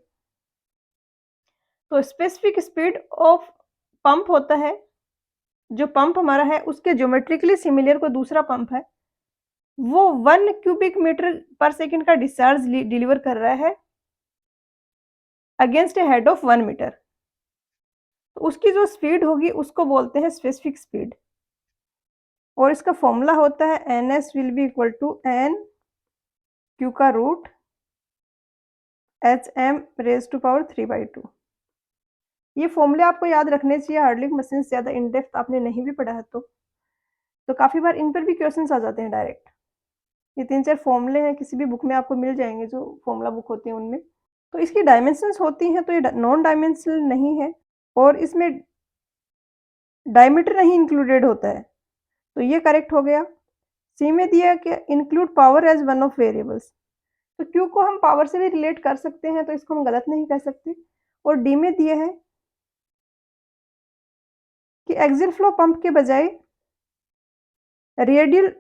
Speaker 1: तो स्पेसिफिक स्पीड ऑफ पंप होता है, जो पंप हमारा है उसके ज्योमेट्रिकली सिमिलर कोई दूसरा पंप है, वो 1 क्यूबिक मीटर पर सेकंड का डिस्चार्ज डिलीवर कर रहा है against a head of 1 metre. तो उसकी जो स्पीड होगी उसको बोलते हैं स्पेसिफिक स्पीड, और इसका फॉर्मूला होता है N S will be equal to N Q का root H M raise to power 3/2। ये फॉर्मूले आपको याद रखने चाहिए, हार्डलिक मशीन ज़्यादा इन डेप्थ आपने नहीं भी पढ़ा है तो काफ़ी बार इन पर भी क्वेश्चंस आ जाते हैं डायरेक्ट। ये 3-4 फॉर्मूले हैं, किसी भी बुक में आपको मिल जाएंगे, जो फॉर्मूला बुक होती है उनमें। तो इसकी डायमेंशंस होती हैं, तो ये नॉन डायमेंशनल नहीं है और इसमें डायमीटर नहीं इंक्लूडेड होता है, तो ये करेक्ट हो गया। सी में दिया कि include power as one of variables, तो क्यू को हम पावर से भी रिलेट कर सकते हैं, तो इसको हम गलत नहीं कह सकते। और डी में दिया है कि एक्सियल फ्लो पंप के बजाय रेडियल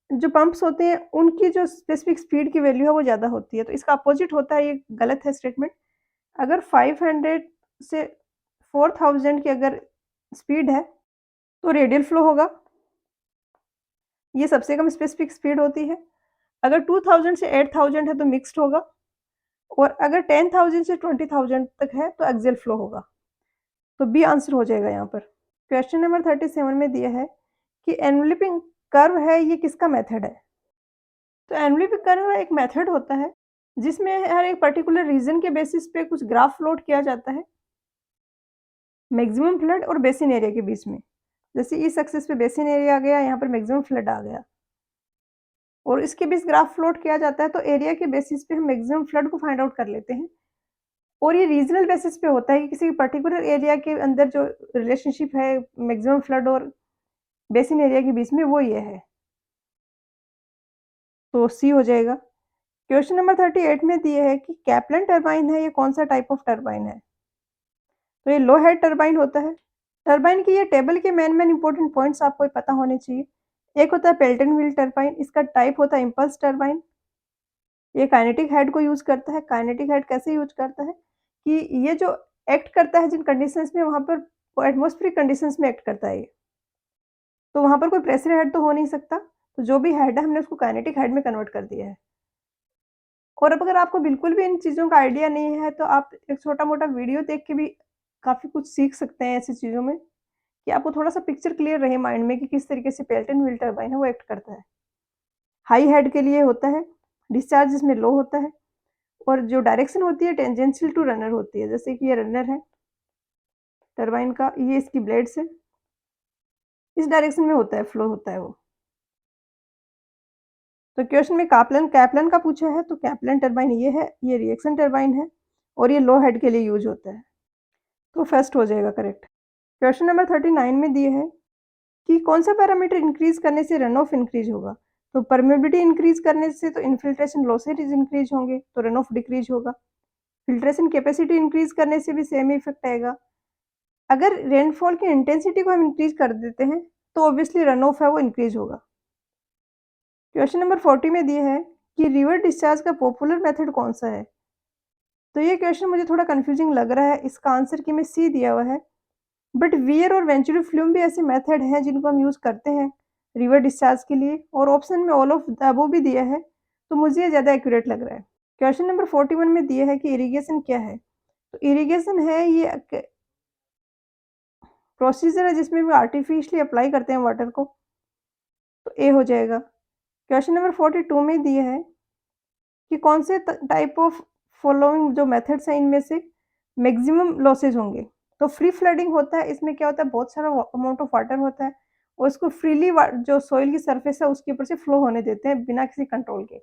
Speaker 1: जो पंप्स होते हैं उनकी जो स्पेसिफिक स्पीड की वैल्यू है वो ज़्यादा होती है, तो इसका अपोजिट होता है, ये गलत है स्टेटमेंट। अगर 500 से 4000 की अगर स्पीड है तो रेडियल फ्लो होगा, ये सबसे कम स्पेसिफिक स्पीड होती है। अगर 2000 से 8000 है तो मिक्स्ड होगा, और अगर 10,000 से 20,000 तक है तो एक्सियल फ्लो होगा। तो बी आंसर हो जाएगा यहाँ पर। क्वेश्चन नंबर 37 में दिया है कि एनवेलपिंग कर्व है, ये किसका मेथड है? तो एनवेलपिंग कर्व एक मेथड होता है जिसमें हर एक पर्टिकुलर रीजन के बेसिस पे कुछ ग्राफ प्लॉट किया जाता है मैक्सिमम फ्लड और बेसिन एरिया के बीच में। जैसे इस एक्सिस पे बेसिन एरिया आ गया, यहाँ पर मैक्सिमम फ्लड आ गया, और इसके बीच ग्राफ प्लॉट किया जाता है, तो एरिया के बेसिस पे हम मैक्सिमम फ्लड को फाइंड आउट कर लेते हैं। और ये रीजनल बेसिस पे होता है कि किसी पर्टिकुलर एरिया के अंदर जो रिलेशनशिप है मैक्सिमम फ्लड और बेसिन एरिया के बीच में, वो ये है, तो सी हो जाएगा। क्वेश्चन नंबर 38 में दिए है कि कैप्लन टरबाइन है, ये कौन सा टाइप ऑफ टरबाइन है? तो ये लो हेड टरबाइन होता है। टरबाइन की ये टेबल के मेन इंपॉर्टेंट पॉइंट्स आपको पता होने चाहिए। एक होता है पेल्टन व्हील टरबाइन, इसका टाइप होता है इम्पल्स टरबाइन। ये काइनेटिक हेड को यूज करता है। काइनेटिक हेड कैसे यूज करता है कि ये जो एक्ट करता है जिन कंडीशंस में, वहां पर एटमॉस्फेरिक कंडीशंस में एक्ट करता है ये, तो वहां पर कोई प्रेशर हेड तो हो नहीं सकता, तो जो भी हेड है हमने उसको काइनेटिक हेड में कन्वर्ट कर दिया है। और अब अगर आपको बिल्कुल भी इन चीज़ों का आइडिया नहीं है, तो आप एक छोटा-मोटा वीडियो देख के भी काफ़ी कुछ सीख सकते हैं ऐसी चीज़ों में, कि आपको थोड़ा-सा पिक्चर क्लियर रहे माइंड में कि किस तरीके से पेल्टन व्हील टरबाइन है वो एक्ट करता है। हाई हेड के लिए होता है, डिस्चार्ज इसमें लो होता है, और जो डायरेक्शन होती है टेंजेंशियल टू रनर होती है। जैसे कि ये रनर है टरबाइन का, ये इसकी ब्लेड्स है, इस डायरेक्शन में होता है, फ्लो होता है वो। तो क्वेश्चन में कैप्लन का पूछा है, तो कैप्लन टरबाइन ये है, ये रिएक्शन टरबाइन है, और ये लो हेड के लिए यूज होता है, तो फर्स्ट हो जाएगा करेक्ट। क्वेश्चन नंबर 39 में दिए है कि कौन सा पैरामीटर इंक्रीज करने से रन ऑफ इंक्रीज होगा? तो परमेबिलिटी इंक्रीज करने से तो इन्फिल्ट्रेशन लॉसेज इंक्रीज होंगे, तो रन ऑफ डिक्रीज होगा। फिल्ट्रेशन कैपेसिटी इंक्रीज करने से भी सेम इफेक्ट आएगा। अगर रेनफॉल की इंटेंसिटी को हम इंक्रीज कर देते हैं तो ऑब्वियसली रन ऑफ है वो इंक्रीज होगा। क्वेश्चन नंबर 40 में दिए है कि रिवर डिस्चार्ज का पॉपुलर मेथड कौन सा है? तो ये क्वेश्चन मुझे थोड़ा कंफ्यूजिंग लग रहा है, इसका आंसर की में सी दिया हुआ है, बट वियर और वेंचुरी फ्लूम भी ऐसे मेथड हैं जिनको हम यूज़ करते हैं रिवर डिस्चार्ज के लिए, और ऑप्शन में ऑल ऑफ द अबव भी दिया है, तो मुझे ये ज़्यादा एक्यूरेट लग रहा है। क्वेश्चन नंबर 41 में दिया है कि इरिगेशन क्या है? तो इरिगेशन है ये प्रोसीजर है जिसमें भी आर्टिफिशियली अप्लाई करते हैं वाटर को, तो ए हो जाएगा। क्वेश्चन नंबर 42 में दिया है कि कौन से टाइप ऑफ फॉलोइंग जो मेथड्स हैं इनमें से मैक्सिमम लॉसेज होंगे? तो फ्री फ्लडिंग होता है, इसमें क्या होता है बहुत सारा अमाउंट ऑफ वाटर होता है और इसको फ्रीली जो सोइल की सरफेस है उसके ऊपर से फ्लो होने देते हैं बिना किसी कंट्रोल के,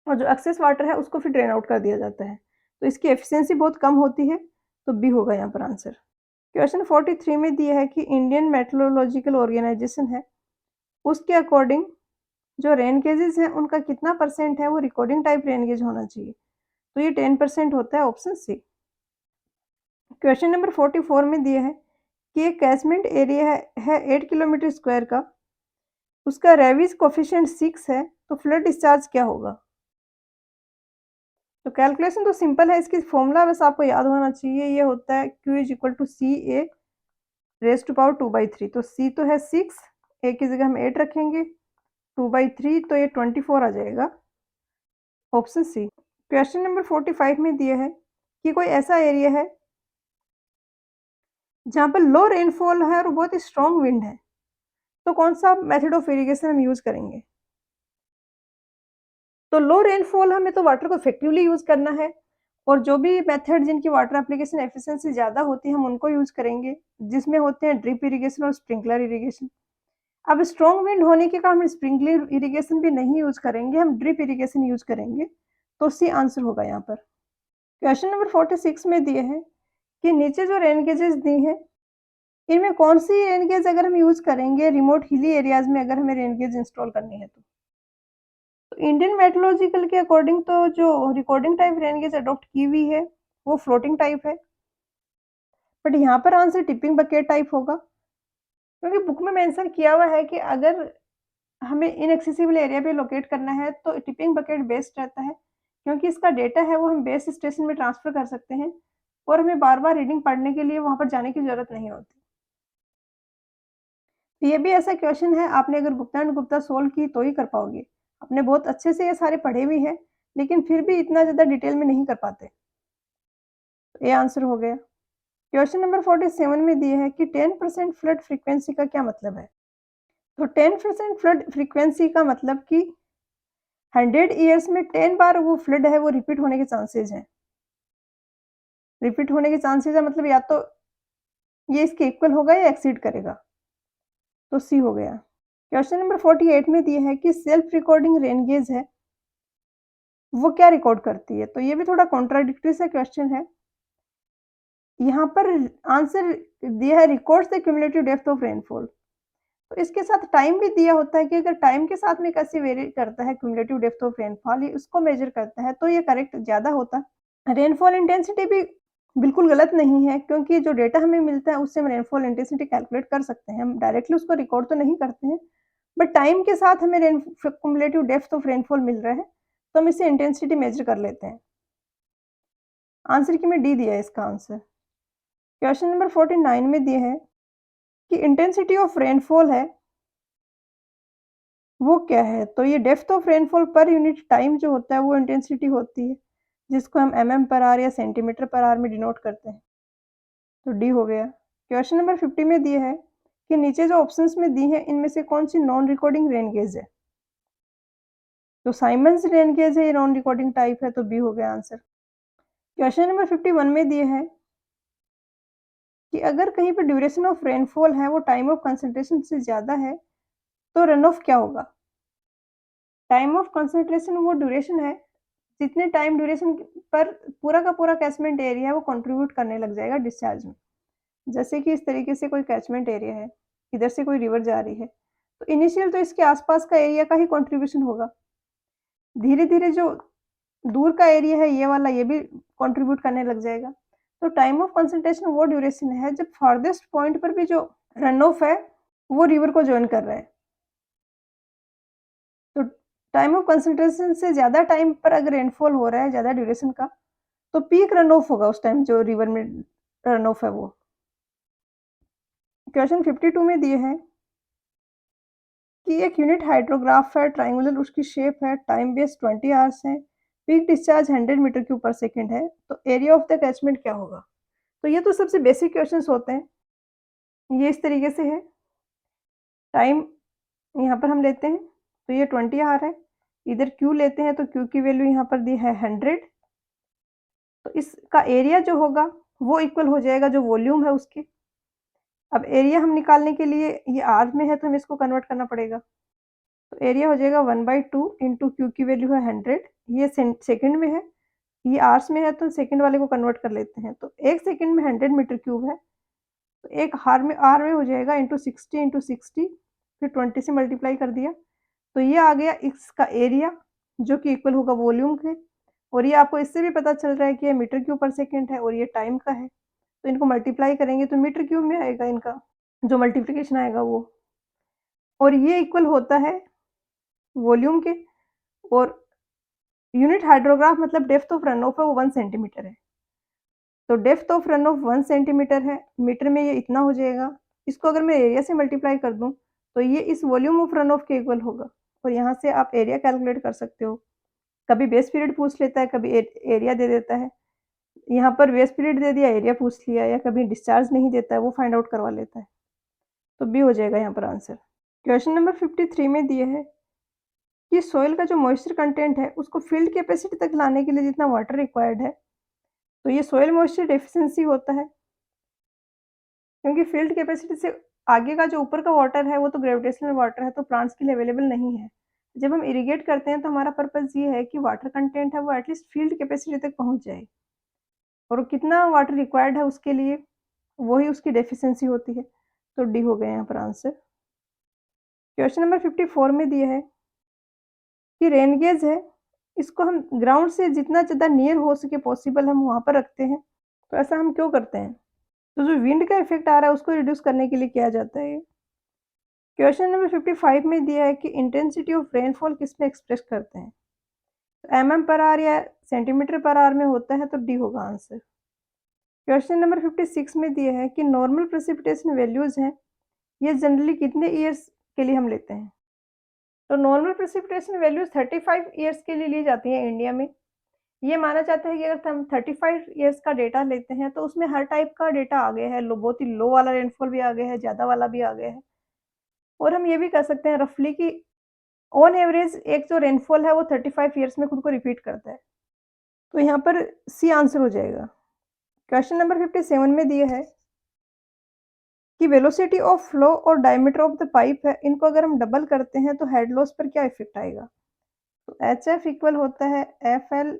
Speaker 1: और जो एक्सेस वाटर है उसको फिर ड्रेन आउट कर दिया जाता है, तो इसकी एफिशिएंसी बहुत कम होती है, तो बी होगा यहाँ पर आंसर। क्वेश्चन 43 में दिया है कि इंडियन मेट्रोलॉजिकल ऑर्गेनाइजेशन है, उसके अकॉर्डिंग जो रेन गेजेस हैं उनका कितना परसेंट है वो रिकॉर्डिंग टाइप रेन गेज होना चाहिए? तो ये 10% होता है, ऑप्शन सी। क्वेश्चन नंबर 44 में दिया है कि एक कैचमेंट एरिया है 8 किलोमीटर स्क्वायर का, उसका रेविज कोफिशिएंट 6 है, तो फ्लड डिस्चार्ज क्या होगा? तो कैलकुलेशन तो सिंपल है, इसकी फॉर्मूला बस आपको याद होना चाहिए, ये होता है Q is equal to C A raise to power 2/3, तो C तो है 6, A की जगह हम 8 रखेंगे, 2/3 तो ये 24 आ जाएगा, ऑप्शन सी। क्वेश्चन नंबर 45 में दिया है कि कोई ऐसा एरिया है जहाँ पर लो रेनफॉल है और बहुत ही स्ट्रॉन्ग विंड है, तो कौन-सा मेथड ऑफ इरिगेशन हम यूज़ करेंगे? तो लो रेनफॉल हमें तो वाटर को इफेक्टिवली यूज़ करना है और जो भी मेथड जिनकी वाटर एप्लीकेशन एफिशिएंसी ज़्यादा होती है, हम उनको यूज़ करेंगे, जिसमें होते हैं ड्रिप इरिगेशन और स्प्रिंकलर इरिगेशन। अब स्ट्रॉन्ग विंड होने के कारण हम स्प्रिंकलर इरिगेशन भी नहीं यूज़ करेंगे, हम ड्रिप इरिगेशन यूज़ करेंगे, तो सी आंसर होगा यहाँ पर। क्वेश्चन नंबर 46 में दिए हैं कि नीचे जो रेन गेजेस दी हैं, इनमें कौन-सी रेन गेज अगर हम यूज़ करेंगे रिमोट हिली एरियाज़ में अगर हमें रेन गेज इंस्टॉल करनी है तो? इंडियन मेट्रोलॉजिकल के अकॉर्डिंग तो जो recording type rain gauge adopt की हुई है, वो फ्लोटिंग टाइप है। बट यहाँ पर आंसर टिपिंग बकेट टाइप होगा, क्योंकि बुक में मेंशन किया हुआ है कि अगर हमें इनएक्सेसिबल एरिया पे लोकेट करना है, तो टिपिंग बकेट बेस्ट रहता है, क्योंकि इसका डेटा है वो हम बेस स्टेशन में ट्रांसफ़र कर सकते हैं और हमें बार-बार रीडिंग पढ़ने के लिए वहाँ पर जाने की ज़रूरत नहीं होती। तो ये भी ऐसा क्वेश्चन है आपने अगर गुप्ता एंड गुप्ता सोल्व की तो ही कर पाओगे। आपने बहुत अच्छे से ये सारे पढ़े भी हैं, लेकिन फिर भी इतना ज़्यादा डिटेल में नहीं कर पाते। ये आंसर हो गया। क्वेश्चन नंबर 47 में दिए है कि 10% फ्लड फ्रीक्वेंसी का क्या मतलब है? तो 10% फ्लड फ्रीक्वेंसी का मतलब कि 100 ईयर्स में 10 बार वो फ्लड है वो रिपीट होने के चांसेज़ हैं। रिपीट होने के चांसेज़ है मतलब या तो ये इसके इक्वल होगा या एक्सीड करेगा, तो सी हो गया। क्वेश्चन नंबर 48 में दिए है कि सेल्फ रिकॉर्डिंग रेन गेज है, वो क्या रिकॉर्ड करती है? तो ये भी थोड़ा कॉन्ट्राडिक्टरी सा क्वेश्चन है। यहाँ पर आंसर दिया है records the cumulative depth of rainfall. तो इसके साथ टाइम भी दिया होता है कि अगर टाइम के साथ में कैसे वेरी करता है क्युमुलेटिव डेप्थ ऑफ रेनफॉल, ये उसको मेजर करता है, तो ये करेक्ट ज़्यादा होता। रेनफॉल इंटेंसिटी भी बिल्कुल गलत नहीं है, क्योंकि जो डेटा हमें मिलता है उससे हम रेनफॉल इंटेंसिटी कैलकुलेट कर सकते हैं। हम डायरेक्टली उसको रिकॉर्ड तो नहीं करते हैं, बट टाइम के साथ हमें क्युमुलेटिव डेप्थ ऑफ रेनफॉल मिल रहा है, तो हम इसे इंटेंसिटी मेजर कर लेते हैं। आंसर की में डी दिया है इसका आंसर। क्वेश्चन नंबर 49 में दिया है कि इंटेंसिटी ऑफ रेनफॉल है, वो क्या है? तो ये depth of rainfall per unit time जो होता है वो इंटेंसिटी होती है, जिसको हम एमएम पर आवर या सेंटीमीटर पर आवर में डिनोट करते हैं। तो डी हो गया। क्वेश्चन नंबर 50 में दिया है कि नीचे जो ऑप्शंस में दी हैं इनमें से कौन-सी नॉन रिकॉर्डिंग रेन गेज है? तो साइमन्स रेन गेज है, ये नॉन रिकॉर्डिंग टाइप है, तो बी हो गया आंसर। क्वेश्चन नंबर 51 में दिए है कि अगर कहीं पे ड्यूरेशन ऑफ रेनफॉल है वो टाइम ऑफ कंसंट्रेशन से ज़्यादा है, तो रन ऑफ क्या होगा? टाइम ऑफ कंसंट्रेशन वो ड्यूरेशन है, जितने टाइम ड्यूरेशन पर पूरा का पूरा कैचमेंट एरिया है वो कंट्रीब्यूट करने लग जाएगा डिस्चार्ज में। जैसे कि इस तरीके से कोई कैचमेंट एरिया है, इधर से कोई रिवर जा रही है, तो इनिशियल तो इसके आस-पास का एरिया का ही कंट्रीब्यूशन होगा। धीरे-धीरे जो दूर का एरिया है ये वाला, ये भी कंट्रीब्यूट करने लग जाएगा। तो टाइम ऑफ कंसंट्रेशन वो ड्यूरेशन है जब फार्देस्ट पॉइंट पर भी जो रन ऑफ है, वो रिवर को जॉइन कर रहा है। तो टाइम ऑफ कंसंट्रेशन से ज़्यादा टाइम पर अगर रेनफॉल हो रहा है, ज़्यादा ड्यूरेशन का, तो पीक रन ऑफ होगा उस टाइम जो रिवर में रन ऑफ है वो। क्वेश्चन 52 में दिए हैं कि एक यूनिट हाइड्रोग्राफ है, ट्रायंगुलर उसकी शेप है, टाइम बेस 20 आवर्स है, पीक डिस्चार्ज 100 मीटर क्यूब पर सेकंड है, तो एरिया ऑफ द कैचमेंट क्या होगा? तो ये तो सबसे बेसिक क्वेश्चंस होते हैं। ये इस तरीके से है, टाइम यहाँ पर हम लेते हैं, तो ये 20 आवर है, इधर क्यू लेते हैं तो क्यू की वैल्यू यहाँ पर दी है 100, तो इसका एरिया जो होगा वो इक्वल हो जाएगा जो वॉल्यूम है उसके। अब एरिया हम निकालने के लिए ये आर में है तो हमें इसको कन्वर्ट करना पड़ेगा। तो एरिया हो जाएगा 1/2 इंटू क्यू की वैल्यू है 100, ये सेकंड में है, ये आवर्स में है तो सेकंड वाले को कन्वर्ट कर लेते हैं। तो 1 सेकंड में 100 मीटर क्यूब है, तो 1 आर में हो जाएगा इंटू 60 फिर 20 से मल्टीप्लाई कर दिया, तो ये आ गया इसका एरिया जो कि इक्वल होगा वॉल्यूम के, और ये आपको इससे भी पता चल रहा है कि ये मीटर क्यूब पर सेकंड है और ये टाइम का है। तो इनको मल्टीप्लाई करेंगे तो मीटर क्यूब में आएगा इनका जो मल्टीप्लिकेशन आएगा वो, और ये इक्वल होता है वॉल्यूम के, और यूनिट हाइड्रोग्राफ मतलब डेप्थ ऑफ रन ऑफ है वो 1 सेंटीमीटर है। तो depth of run of 1 centimetre है, मीटर में ये इतना हो जाएगा, इसको अगर मैं एरिया से मल्टीप्लाई कर दूँ, तो ये इस वॉल्यूम ऑफ रन ऑफ के इक्वल होगा और यहाँ से आप एरिया कैलकुलेट कर सकते हो। कभी बेस पीरियड पूछ लेता है, कभी एरिया दे देता है। यहाँ पर बेस पीरियड दे दिया, एरिया पूछ लिया, या कभी डिस्चार्ज नहीं देता है, वो फाइंड आउट करवा लेता है। तो बी हो जाएगा यहाँ पर आंसर। क्वेश्चन नंबर 53 में दिया है कि सॉइल का जो मॉइस्चर कंटेंट है, उसको फील्ड कैपेसिटी तक लाने के लिए जितना वाटर रिक्वायर्ड है, तो ये सॉइल मॉइस्चर डेफिशिएंसी होता है। क्योंकि फील्ड कैपेसिटी से आगे का जो ऊपर का वाटर है, वो तो ग्रेविटेशनल वाटर है, तो प्लांट्स के लिए अवेलेबल नहीं है। जब हम इरिगेट करते हैं, तो हमारा पर्पज़ ये है कि वाटर कंटेंट है, वो एटलीस्ट फील्ड कैपेसिटी तक पहुँच जाए और कितना वाटर रिक्वायर्ड है उसके लिए, वही उसकी डेफिशिएंसी होती है। तो डी हो गया यहाँ पर आंसर। क्वेश्चन नंबर 54 में दिया है कि रेन गेज है, इसको हम ग्राउंड से जितना ज़्यादा नियर हो सके पॉसिबल हम वहाँ पर रखते हैं। तो ऐसा हम क्यों करते हैं? तो जो विंड का इफ़ेक्ट आ रहा है, उसको रिड्यूस करने के लिए किया जाता है ये। क्वेश्चन नंबर 55 में दिया है कि इंटेंसिटी ऑफ रेनफॉल किसमें एक्सप्रेस करते हैं? तो mm पर आवर या सेंटीमीटर पर आवर में होता है, तो डी होगा आंसर। क्वेश्चन नंबर 56 में दिया है कि नॉर्मल प्रेसिपिटेशन वैल्यूज़ हैं, ये जनरली कितने ईयर्स के लिए हम लेते हैं? तो नॉर्मल प्रेसिपिटेशन वैल्यूज़ 35 ईयर्स के लिए ली जाती हैं इंडिया में। ये माना जाता है कि अगर हम 35 ईयर्स का डेटा लेते हैं, तो उसमें हर टाइप का डेटा आ गया है। बहुत ही लो वाला रेनफॉल भी आ गया है, ज़्यादा वाला भी आ गया है। और हम ये भी कह सकते हैं रफली कि ऑन एवरेज एक जो रेनफॉल है, वो 35 ईयर्स में खुद को रिपीट करता है। तो यहाँ पर सी आंसर हो जाएगा। क्वेश्चन नंबर 57 में दिया है कि वेलोसिटी ऑफ फ्लो और डायमीटर ऑफ द पाइप है, इनको अगर हम डबल करते हैं, तो हेड लॉस पर क्या इफ़ेक्ट आएगा? तो HF इक्वल होता है FL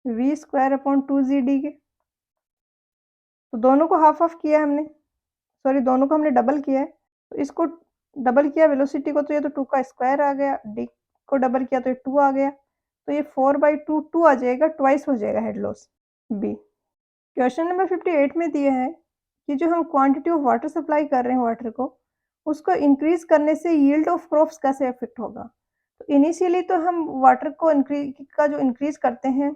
Speaker 1: V square upon 2GD के। तो दोनों को हाफ-हाफ किया है हमने, सॉरी दोनों को हमने डबल किया है। तो इसको डबल किया वेलोसिटी को, तो ये तो 2 का स्क्वायर आ गया, डी को डबल किया तो ये 2 आ गया। तो ये 4/2 2 आ जाएगा, ट्वाइस हो जाएगा head loss, B. Question number 58 में दिया है कि जो हम क्वांटिटी ऑफ वाटर सप्लाई कर रहे हैं वाटर को, उसको इंक्रीज़ करने से यील्ड ऑफ क्रॉप्स कैसे अफ़ेक्ट होगा? तो इनिशियली तो हम वाटर को जो इंक्रीज़ करते हैं,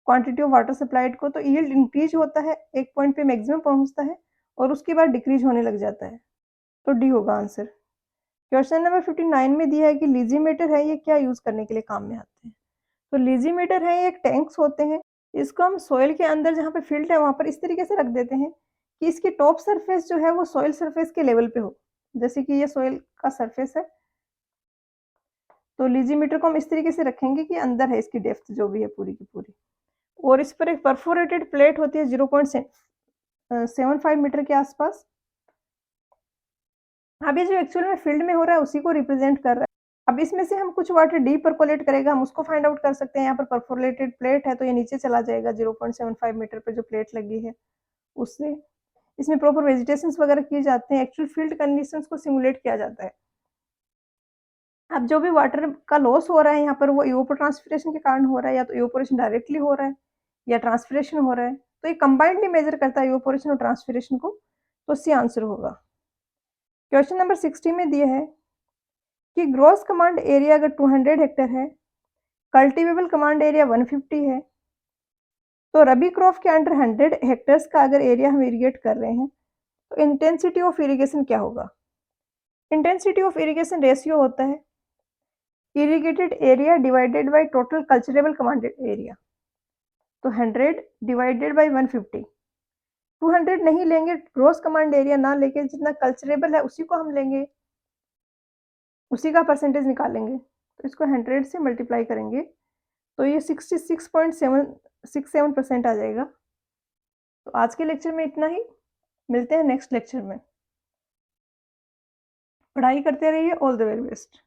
Speaker 1: क्वांटिटी ऑफ वाटर सप्लाइड को, तो यील्ड इंक्रीज़ होता है, एक पॉइंट पे मैक्सिमम पहुँचता है और उसके बाद डिक्रीज़ होने लग जाता है। तो डी होगा आंसर। क्वेश्चन नंबर 59 में दिया है कि लीजीमीटर है, ये क्या यूज़ करने के लिए काम में आते हैं? तो लीजीमीटर है, ये एक टैंक्स होते हैं, इसको हम सॉइल के अंदर जहाँ पे फ़ील्ड है, वहाँ पर इस तरीके से रख देते हैं कि इसकी टॉप सरफेस जो है, वो सॉइल सरफेस के लेवल पे हो। जैसे कि ये सॉइल का सरफेस है, तो लीजीमीटर को हम इस तरीके से रखेंगे कि अंदर है इसकी डेप्थ जो भी है पूरी की पूरी। और इस पर एक परफोरेटेड प्लेट होती है 0.75 मीटर के आसपास। अब ये जो एक्चुअल में फ़ील्ड में हो रहा है, उसी को रिप्रेज़ेंट कर रहा है। अब इसमें से हम कुछ वाटर डी परकोलेट करेगा, हम उसको फाइंड आउट कर सकते हैं। यहाँ पर परफोरेटेड प्लेट है, तो ये नीचे चला जाएगा 0.75 मीटर पे जो प्लेट लगी है, उससे। इसमें प्रॉपर वेजिटेशंस वगैरह किए जाते हैं, एक्चुअल फ़ील्ड कंडीशंस को सिमुलेट किया जाता है। अब जो भी वाटर का लॉस हो रहा है यहाँ पर, वो इवापोट्रांसपिरेशन के कारण हो रहा है, या तो इवापोरेशन डायरेक्टली हो रहा है या ट्रांसपिरेशन हो रहा है। तो ये कंबाइंडली मेज़र करता है इवापोरेशन और ट्रांसपिरेशन को, तो सी आंसर होगा। क्वेश्चन नंबर 60 में दिया है कि ग्रॉस कमांड एरिया अगर 200 हेक्टेयर है, कल्टीवेबल कमांड एरिया 150 है, तो रबी क्रॉप के अंडर 100 हेक्टेयर्स का अगर एरिया हम इरिगेट कर रहे हैं, तो इंटेंसिटी ऑफ इरिगेशन क्या होगा? इंटेंसिटी ऑफ इरिगेशन रेशियो होता है irrigated area divided by total culturable commanded area. तो 100 डिवाइडेड बाय 150। 200 नहीं लेंगे, ग्रॉस कमांड एरिया ना लेके जितना कल्चरेबल है उसी को हम लेंगे, उसी का परसेंटेज निकालेंगे। तो इसको 100 से मल्टीप्लाई करेंगे, तो ये 66.767% आ जाएगा। तो आज के लेक्चर में इतना ही, मिलते हैं नेक्स्ट लेक्चर में। पढ़ाई करते रहिए, ऑल द वेरी बेस्ट।